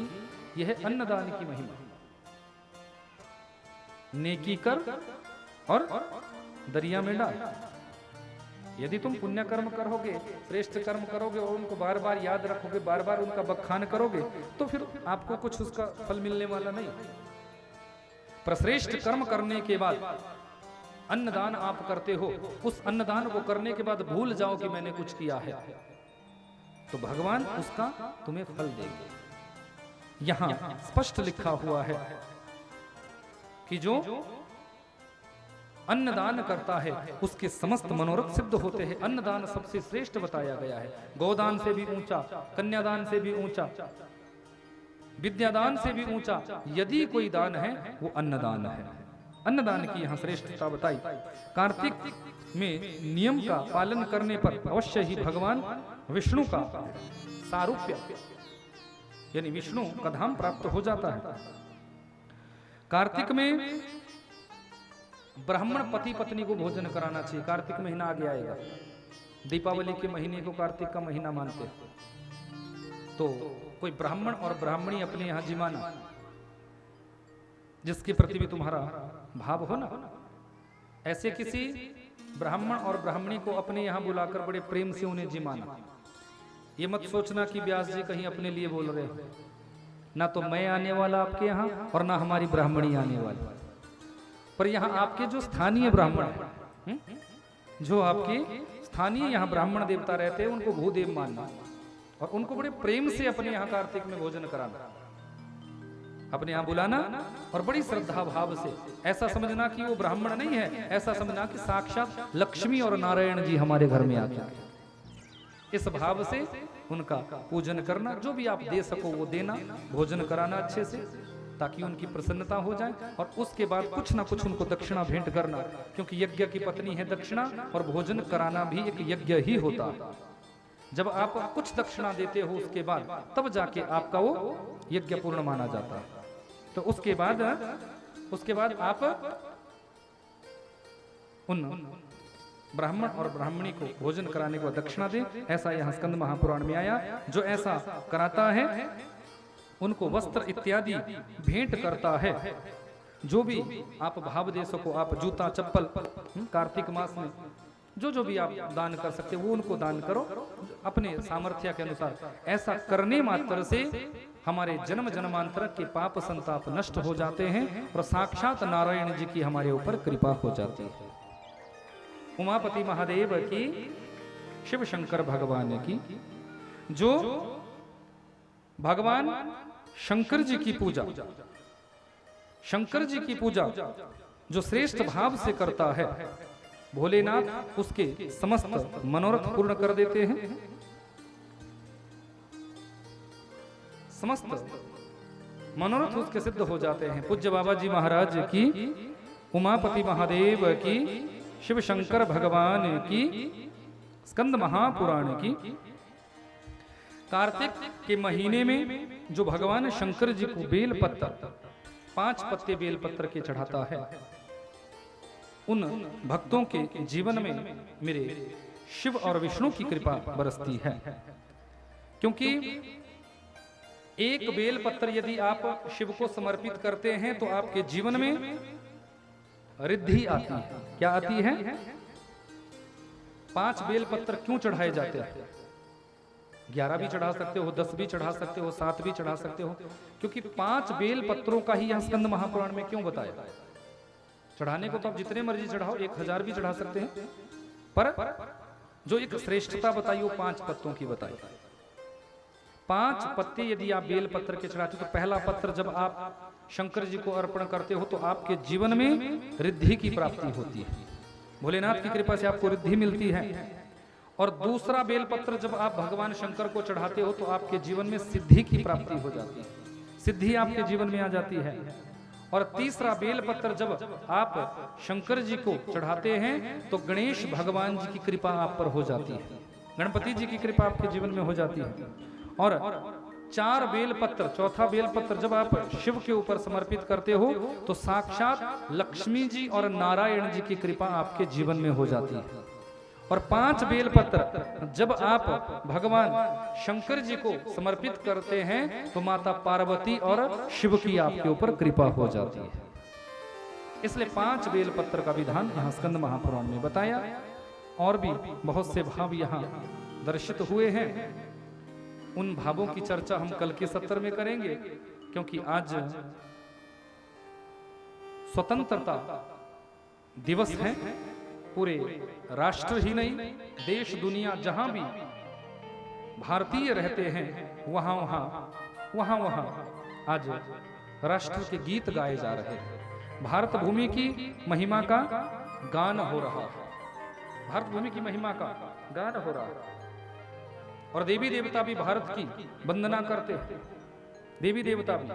यह अन्नदान की महिमा। नेकी कर और दरिया में डाल। यदि तुम पुण्य कर्म करोगे, श्रेष्ठ कर्म करोगे और उनको बार बार याद रखोगे, बार बार उनका बखान करोगे, तो फिर आपको कुछ उसका फल मिलने वाला नहीं। पर श्रेष्ठ कर्म करने के बाद अन्नदान आप करते हो, उस अन्नदान को करने के बाद भूल जाओ कि मैंने कुछ किया है, तो भगवान उसका तुम्हें फल देंगे। यहां स्पष्ट लिखा हुआ है कि जो अन्नदान करता है उसके समस्त मनोरथ सिद्ध होते हैं। अन्नदान सबसे श्रेष्ठ बताया गया है, गोदान से भी ऊंचा, कन्यादान से भी ऊंचा। विद्यादान से भी ऊंचा यदि कोई दान है वो अन्नदान है। अन्नदान की यहाँ श्रेष्ठता बताई। कार्तिक में नियम का पालन करने पर अवश्य ही भगवान विष्णु का सारूप्य यानी विष्णु का धाम प्राप्त हो जाता है। कार्तिक में ब्राह्मण पति पत्नी को भोजन कराना चाहिए। कार्तिक महीना आगे आएगा, दीपावली के महीने को कार्तिक का महीना मानते हैं। तो कोई ब्राह्मण और ब्राह्मणी अपने यहां जिमाना, जिसके प्रति भी तुम्हारा भाव हो ना, ऐसे किसी ब्राह्मण और ब्राह्मणी को अपने यहां बुलाकर बड़े प्रेम से उन्हें जिमाना। ये मत सोचना कि व्यास जी कहीं अपने लिए बोल रहे हो, ना तो मैं आने वाला आपके यहाँ और ना हमारी ब्राह्मणी आने वाली, पर यहाँ आपके जो स्थानीय ब्राह्मण हैं, जो आपके स्थानीय यहाँ ब्राह्मण देवता रहते हैं, उनको भूदेव मानना और उनको बड़े प्रेम से अपने यहाँ कार्तिक में भोजन कराना, अपने यहाँ बुलाना और बड़ी श्रद्धा भाव से। ऐसा समझना कि वो ब्राह्मण नहीं है, ऐसा समझना कि साक्षात लक्ष्मी और नारायण जी हमारे घर में आते हैं। इस भाव से उनका पूजन करना, जो भी आप दे सको वो देना, भोजन कराना अच्छे से, ताकि उनकी प्रसन्नता हो जाए। और उसके बाद कुछ ना कुछ उनको दक्षिणा भेंट करना, क्योंकि यज्ञ की पत्नी है दक्षिणा, और भोजन कराना भी एक यज्ञ ही होता है। जब आप कुछ दक्षिणा देते हो उसके बाद तब जाके आपका वो यज्ञ पूर्ण माना जाता है। तो उसके बाद आप उन ब्राह्मण और ब्राह्मणी को भोजन कराने को दक्षिणा दे। ऐसा यहाँ स्कंद महापुराण में आया। जो ऐसा कराता है उनको वस्त्र इत्यादि भेंट करता है। जो भी आप भाव दे सको, आप जूता चप्पल कार्तिक मास में जो भी आप दान कर सकते वो उनको दान करो अपने सामर्थ्य के अनुसार। ऐसा करने मात्र से हमारे जन्म जन्मांतर के पाप संताप नष्ट हो जाते हैं और साक्षात नारायण जी की हमारे ऊपर कृपा हो जाती है। उमापति महादेव की, शिव शंकर भगवान की, जो भगवान शंकर जी की पूजा, शंकर जी की पूजा जो श्रेष्ठ भाव से करता है, भोलेनाथ उसके समस्त मनोरथ पूर्ण कर देते हैं। समस्त मनोरथ उसके सिद्ध हो जाते हैं। पूज्य बाबा जी महाराज की, उमापति महादेव की, शिव शंकर भगवान की, स्कंद महापुराण की, कार्तिक के महीने में जो भगवान शंकर जी को बेल पत्र, 5 पत्ते बेल पत्र के चढ़ाता है, उन भक्तों के जीवन में मेरे शिव और विष्णु की कृपा बरसती है। क्योंकि एक बेल पत्र यदि आप शिव को समर्पित करते हैं तो आपके जीवन में रिद्धि आती है। क्या आती है? 5 बेल पत्र क्यों चढ़ाए जाते हैं? 11 भी चढ़ा सकते हो, 10 भी चढ़ा सकते हो, 7 भी चढ़ा सकते हो, क्योंकि 5 बेल पत्रों का ही यहाँ स्कंद महापुराण में क्यों बताया। चढ़ाने को तो आप जितने मर्जी चढ़ाओ, 1000 भी चढ़ा सकते हैं, पर जो एक श्रेष्ठता बताई वो 5 पत्तों की बताई। 5 पत्ते यदि आप बेल पत्र के चढ़ाते हो तो पहला पत्र जब आप शंकर जी को अर्पण करते हो तो आपके जीवन में रिद्धि की प्राप्ति होती है, भोलेनाथ की कृपा से आपको रिद्धि मिलती है। और दूसरा बेल पत्र जब आप भगवान शंकर को चढ़ाते हो तो आपके जीवन में सिद्धि की प्राप्ति हो जाती है, सिद्धि आपके जीवन में आ जाती है। और तीसरा बेल पत्र जब आप शंकर जी को चढ़ाते हैं तो गणेश भगवान जी की कृपा आप पर हो जाती है, गणपति जी की कृपा आपके जीवन में हो जाती है। और 4 बेल पत्र, चौथा बेल पत्र जब आप शिव के ऊपर समर्पित करते हो तो साक्षात लक्ष्मी जी और नारायण जी की कृपा आपके जीवन में हो जाती है। और 5 बेल पत्र जब आप भगवान शंकर जी को समर्पित करते हैं तो माता पार्वती और शिव की आपके ऊपर कृपा हो जाती है। इसलिए 5 बेल पत्र का विधान यहाँ स्कंद महापुराण में बताया। और भी बहुत से भाव यहाँ दर्शित हुए हैं। उन भावों की चर्चा हम कल के सत्र में करेंगे, क्योंकि आज स्वतंत्रता दिवस है। पूरे राष्ट्र ही नहीं, देश दुनिया जहां भी भारतीय रहते हैं वहां आज राष्ट्र के गीत गाए जा रहे हैं। भारत भूमि की महिमा का गान हो रहा है, भारत भूमि की महिमा का गान हो रहा है। और देवी देवता भी भारत की वंदना करते हैं। देवी देवता भी।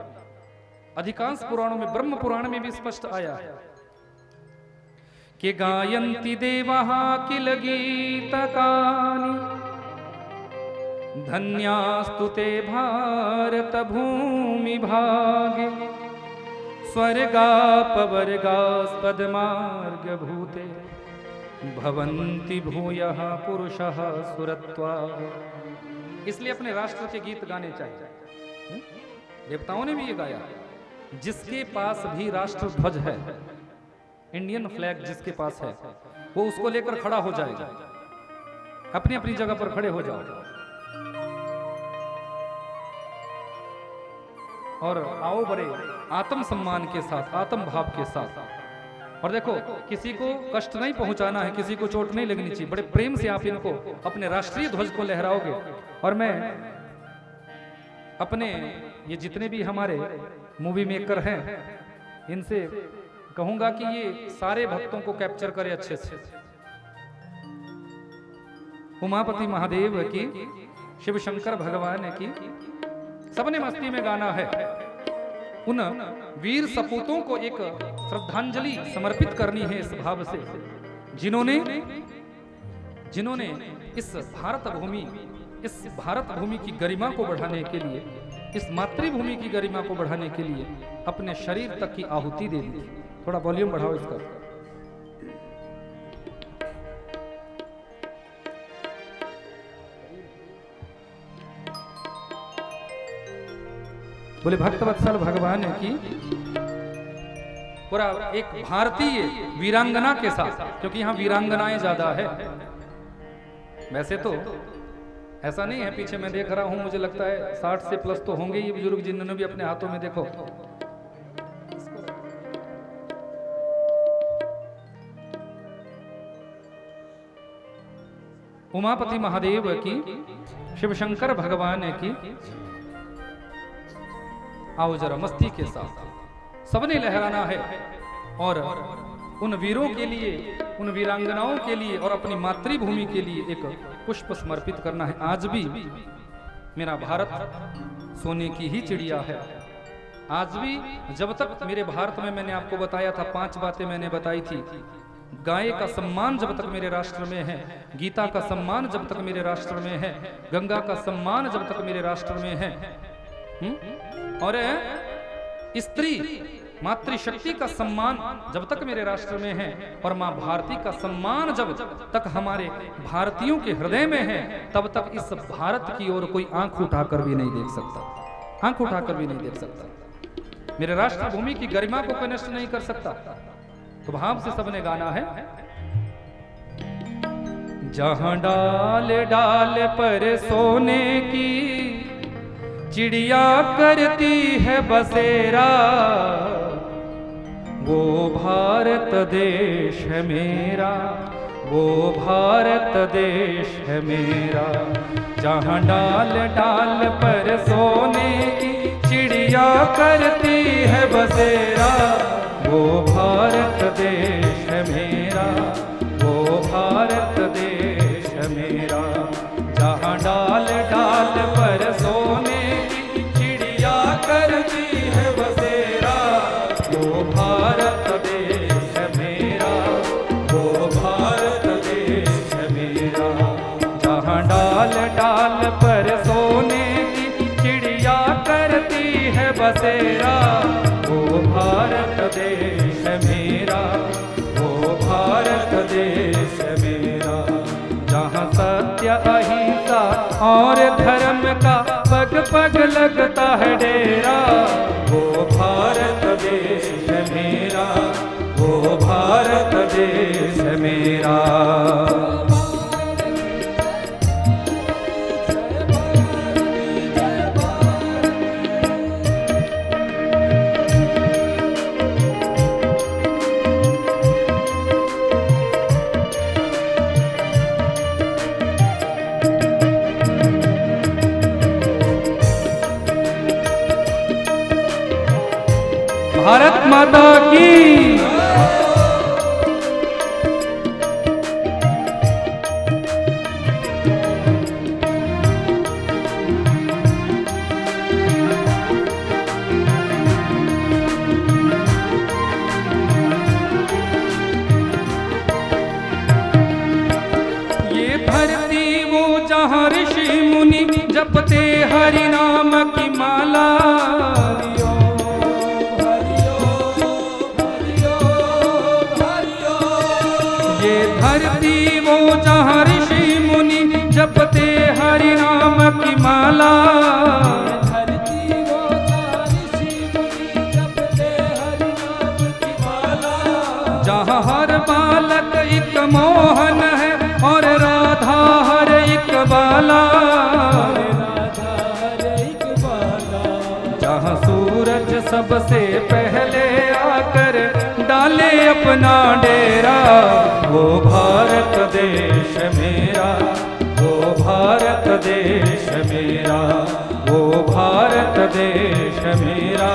अधिकांश पुराणों में, ब्रह्म पुराण में भी स्पष्ट आया है कि गायन्ति देवाः किल गीतकानि धन्यास्तु ते भारत भूमि भागे स्वर्गापवर्गास्पदमार्ग भूते भवन्ति भूयः पुरुषः सुरत्वा। इसलिए अपने राष्ट्र के गीत गाने चाहिए। देवताओं ने भी ये गाया। जिसके पास भी राष्ट्र ध्वज है, इंडियन फ्लैग जिसके पास है, वो उसको लेकर खड़ा हो जाएगा। अपनी अपनी जगह पर खड़े हो जाओ और आओ बड़े आत्म सम्मान के साथ, आत्म भाव के साथ। और देखो, किसी को कष्ट नहीं पहुंचाना है, किसी को चोट नहीं लगनी चाहिए। बड़े प्रेम से आप इनको अपने राष्ट्रीय ध्वज को लहराओगे। और मैं अपने ये जितने भी हमारे मूवी मेकर हैं, इनसे कहूंगा कि ये सारे भक्तों को कैप्चर करे अच्छे से। उमापति महादेव की, शिव शंकर भगवान की, सबने मस्ती में गाना है। उन वीर सपूतों को एक श्रद्धांजलि समर्पित करनी है इस भाव से, जिन्होंने इस भारत भूमि की गरिमा को बढ़ाने के लिए, इस मातृभूमि की गरिमा को बढ़ाने के लिए अपने शरीर तक की आहुति दे दी। थोड़ा वॉल्यूम बढ़ाओ इसका। बोले भक्तवत्सल भगवान की पूरा एक भारतीय वीरांगना के साथ, क्योंकि यहाँ वीरांगनाएं ज्यादा है। वैसे तो ऐसा नहीं है, पीछे मैं देख रहा हूं, मुझे लगता है 60 से प्लस तो होंगे ये बुजुर्ग, जिन्होंने भी अपने हाथों में देखो उमापति महादेव की, शिव शंकर भगवान की। आओ जरा मस्ती के साथ सबने लहराना है और उन वीरों के लिए, उन वीरांगनाओं के लिए और अपनी मातृभूमि के लिए एक पुष्प समर्पित करना है। आज भी मेरा भारत सोने की ही चिड़िया है। आज भी जब तक मेरे भारत में, मैंने आपको बताया था 5 बातें मैंने बताई थी। गाय का सम्मान जब तक मेरे राष्ट्र में है, गीता का सम्मान जब तक मेरे राष्ट्र में है, गंगा का सम्मान जब तक मेरे राष्ट्र में है, और स्त्री मातृशक्ति का सम्मान जब तक मेरे राष्ट्र में है, और मां भारती का सम्मान जब तक हमारे भारतीयों के हृदय में है, तब तक इस भारत की ओर कोई आंख उठाकर भी नहीं देख सकता, आंख उठाकर भी नहीं देख सकता। मेरे राष्ट्र भूमि की गरिमा को कोई नष्ट नहीं कर सकता। तो भाव से सबने गाना है। जहां डाल डाल पर सोने की चिड़िया करती है बसेरा, वो भारत देश है मेरा, वो भारत देश है मेरा। जहां डाल डाल पर सोने की चिड़िया करती है बसेरा, वो भारत देश है मेरा, वो भारत देश है मेरा। जहां डाल डाल पर सोने की चिड़िया करती है बसेरा, वो भारत देश है मेरा, वो भारत देश है मेरा। जहां डाल डाल पर सोने की चिड़िया करती है बसेरा, वो भारत देश है मेरा, वो भारत देश है मेरा। जहाँ सत्य अहिंसा और धर्म का पग पग लगता है डेरा, वो भारत देश है मेरा, वो भारत देश है मेरा। भारत माता की। जपते हरि नाम की माला। ये धरती वो जहाँ ऋषि मुनि जपते हरि नाम की माला। जहाँ हर बालक एक मोहन है और राधा हर एक बाला। जहाँ सूरज सबसे पहले आकर डाले अपना डेरा, वो भारत देश मेरा, वो भारत देश मेरा, वो भारत देश मेरा,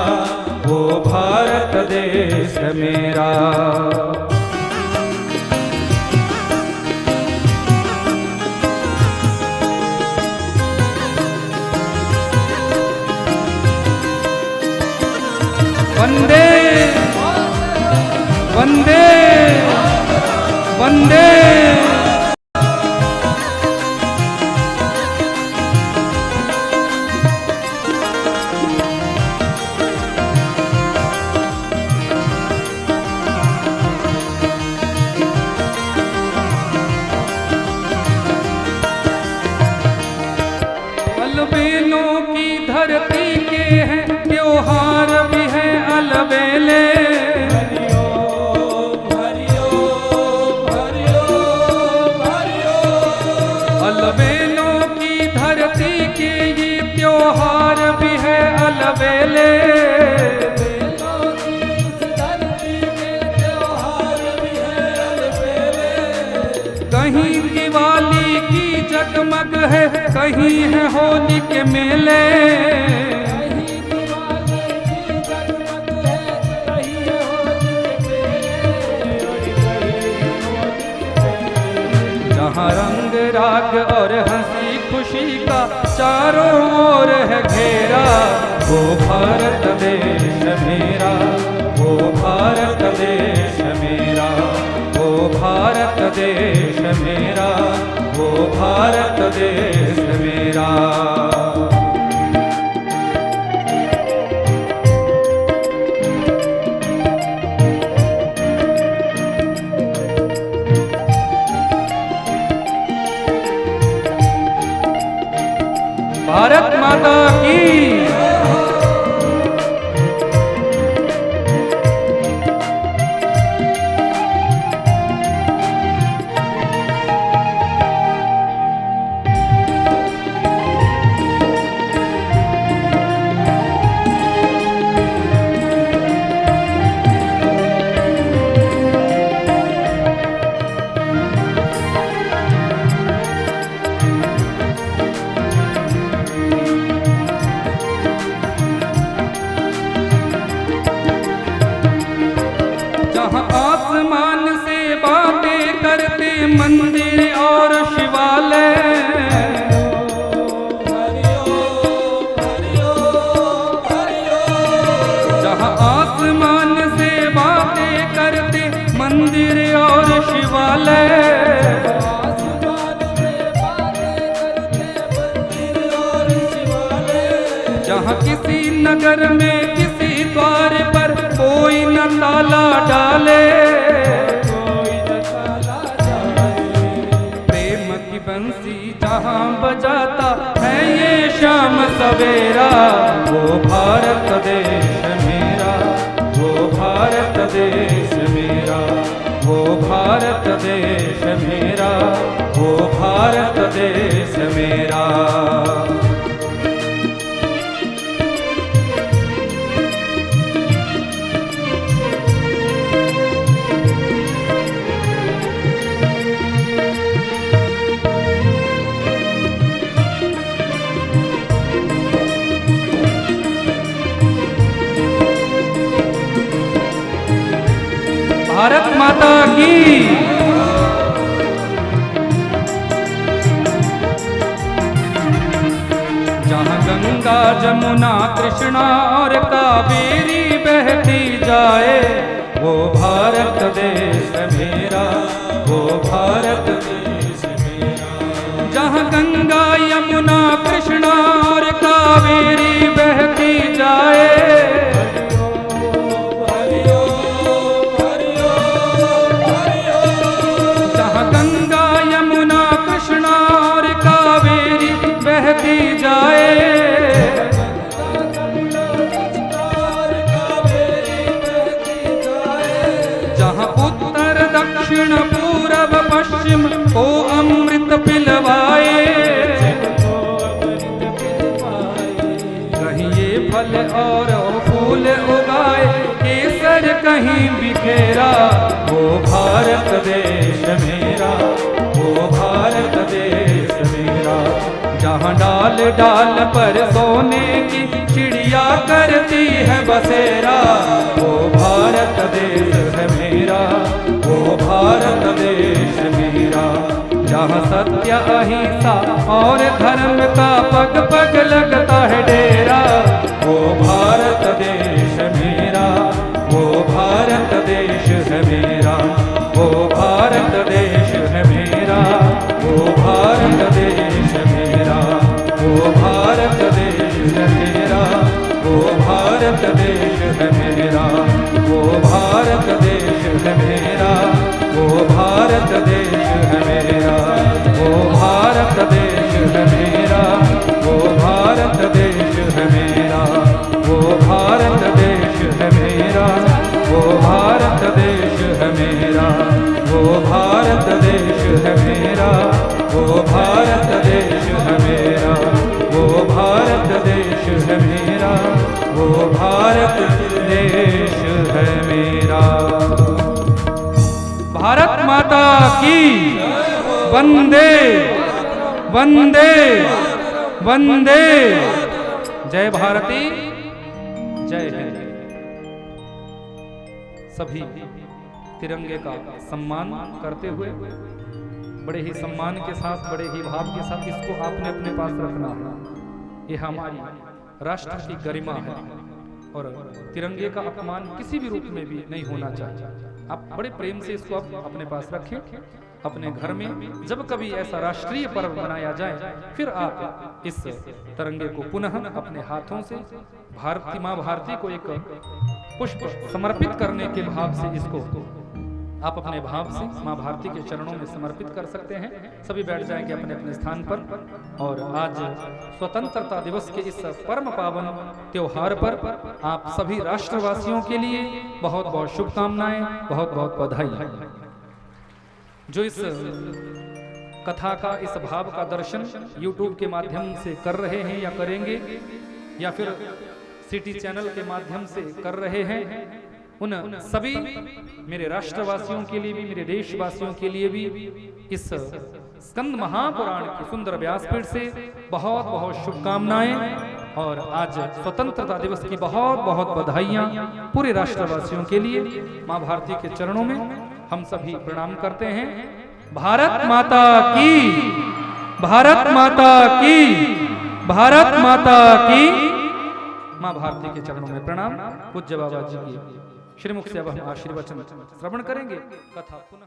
वो भारत देश मेरा। वंदे वंदे वंदे। अलबेलों की धरती के हैं त्योहार भी है अलबेले। अलबेलों की धरती के ये त्योहार भी है अलबेले। कहीं दिवाली की जगमग है, कहीं है होली के मेले। जहाँ रंग राग और हंसी खुशी का चारों ओर है घेरा, वो भारत देश मेरा, वो भारत देश मेरा, वो भारत देश मेरा, वो भारत देश मेरा। भारत माता की। आसमान से बातें करते मंदिर और शिवालय। जहाँ आसमान से बातें करते मंदिर और शिवालय। जहाँ किसी नगर में किसी द्वार पर कोई न ताला डाले, प्रेम की बंसी जहाँ बजाता है ये शाम सवेरा, वो भारत देश मेरा, वो भारत देश मेरा, वो भारत देश मेरा, वो भारत देश मेरा। भारत माता की। जहाँ गंगा जमुना कृष्णा और कावेरी बहती जाए, वो भारत देश मेरा, वो भारत देश मेरा। जहाँ गंगा यमुना कृष्णा कहीं बिखेरा, वो भारत देश मेरा, वो भारत देश मेरा। जहाँ डाल डाल पर सोने की चिड़िया करती है बसेरा, वो भारत देश है मेरा, वो भारत देश मेरा। जहाँ सत्य अहिंसा और धर्म का पग पग लगता है डेरा, वो भारत देश मेरा, वो भारत देश है मेरा, वो भारत देश है मेरा, वो भारत देश मेरा, वो भारत देश है मेरा, वो भारत देश है मेरा, वो भारत देश है मेरा, वो भारत देश है मेरा, वो भारत देश है मेरा, वो भारत देश है मेरा, वो भारत देश है मेरा, वो भारत देश है मेरा, वो भारत देश है मेरा, वो भारत देश है मेरा, वो भारत देश है मेरा, वो भारत देश है मेरा। भारत माता की वंदे वंदे वंदे। जय भारती, जय हिंद। सभी तिरंगे का सम्मान करते हुए बड़े ही सम्मान के साथ, बड़े ही भाव के साथ इसको आपने अपने पास रखना है। ये हमारी राष्ट्र की गरिमा है और तिरंगे का अपमान किसी भी रूप में भी नहीं होना चाहिए। आप बड़े प्रेम से इसको आप अपने पास रखें। अपने घर में जब कभी ऐसा राष्ट्रीय पर्व मनाया जाए, फिर आप इस तिरंगे को पुनः अपने हाथों से भारती माँ भारती को एक पुष्प समर्पित करने के भाव से इसको आप अपने भाव से माँ भारती के चरणों में समर्पित कर सकते हैं। सभी बैठ जाएंगे अपने अपने स्थान पर। और आज स्वतंत्रता दिवस के इस परम पावन त्योहार पर आप सभी राष्ट्रवासियों के लिए बहुत बहुत शुभकामनाएं, बहुत बहुत बधाई। जो इस कथा का, इस भाव का दर्शन YouTube के माध्यम से कर रहे हैं या करेंगे, या फिर सिटी चैनल के माध्यम से कर रहे हैं, उन सभी मेरे राष्ट्रवासियों के लिए भी, मेरे देशवासियों के लिए भी इस स्कंद महापुराण की सुंदर व्यासपीठ से बहुत बहुत शुभकामनाएं और आज स्वतंत्रता दिवस की बहुत बहुत बधाइयां पूरे राष्ट्रवासियों के लिए। मां भारती के चरणों में हम सभी प्रणाम करते हैं। भारत माता की, भारत माता की, भारत माता की। मां भारती के चरणों में प्रणाम। पूज्य बाबा जी की श्रीमुख से अब हम आशीर्वचन श्रवण करेंगे। कथा पुनः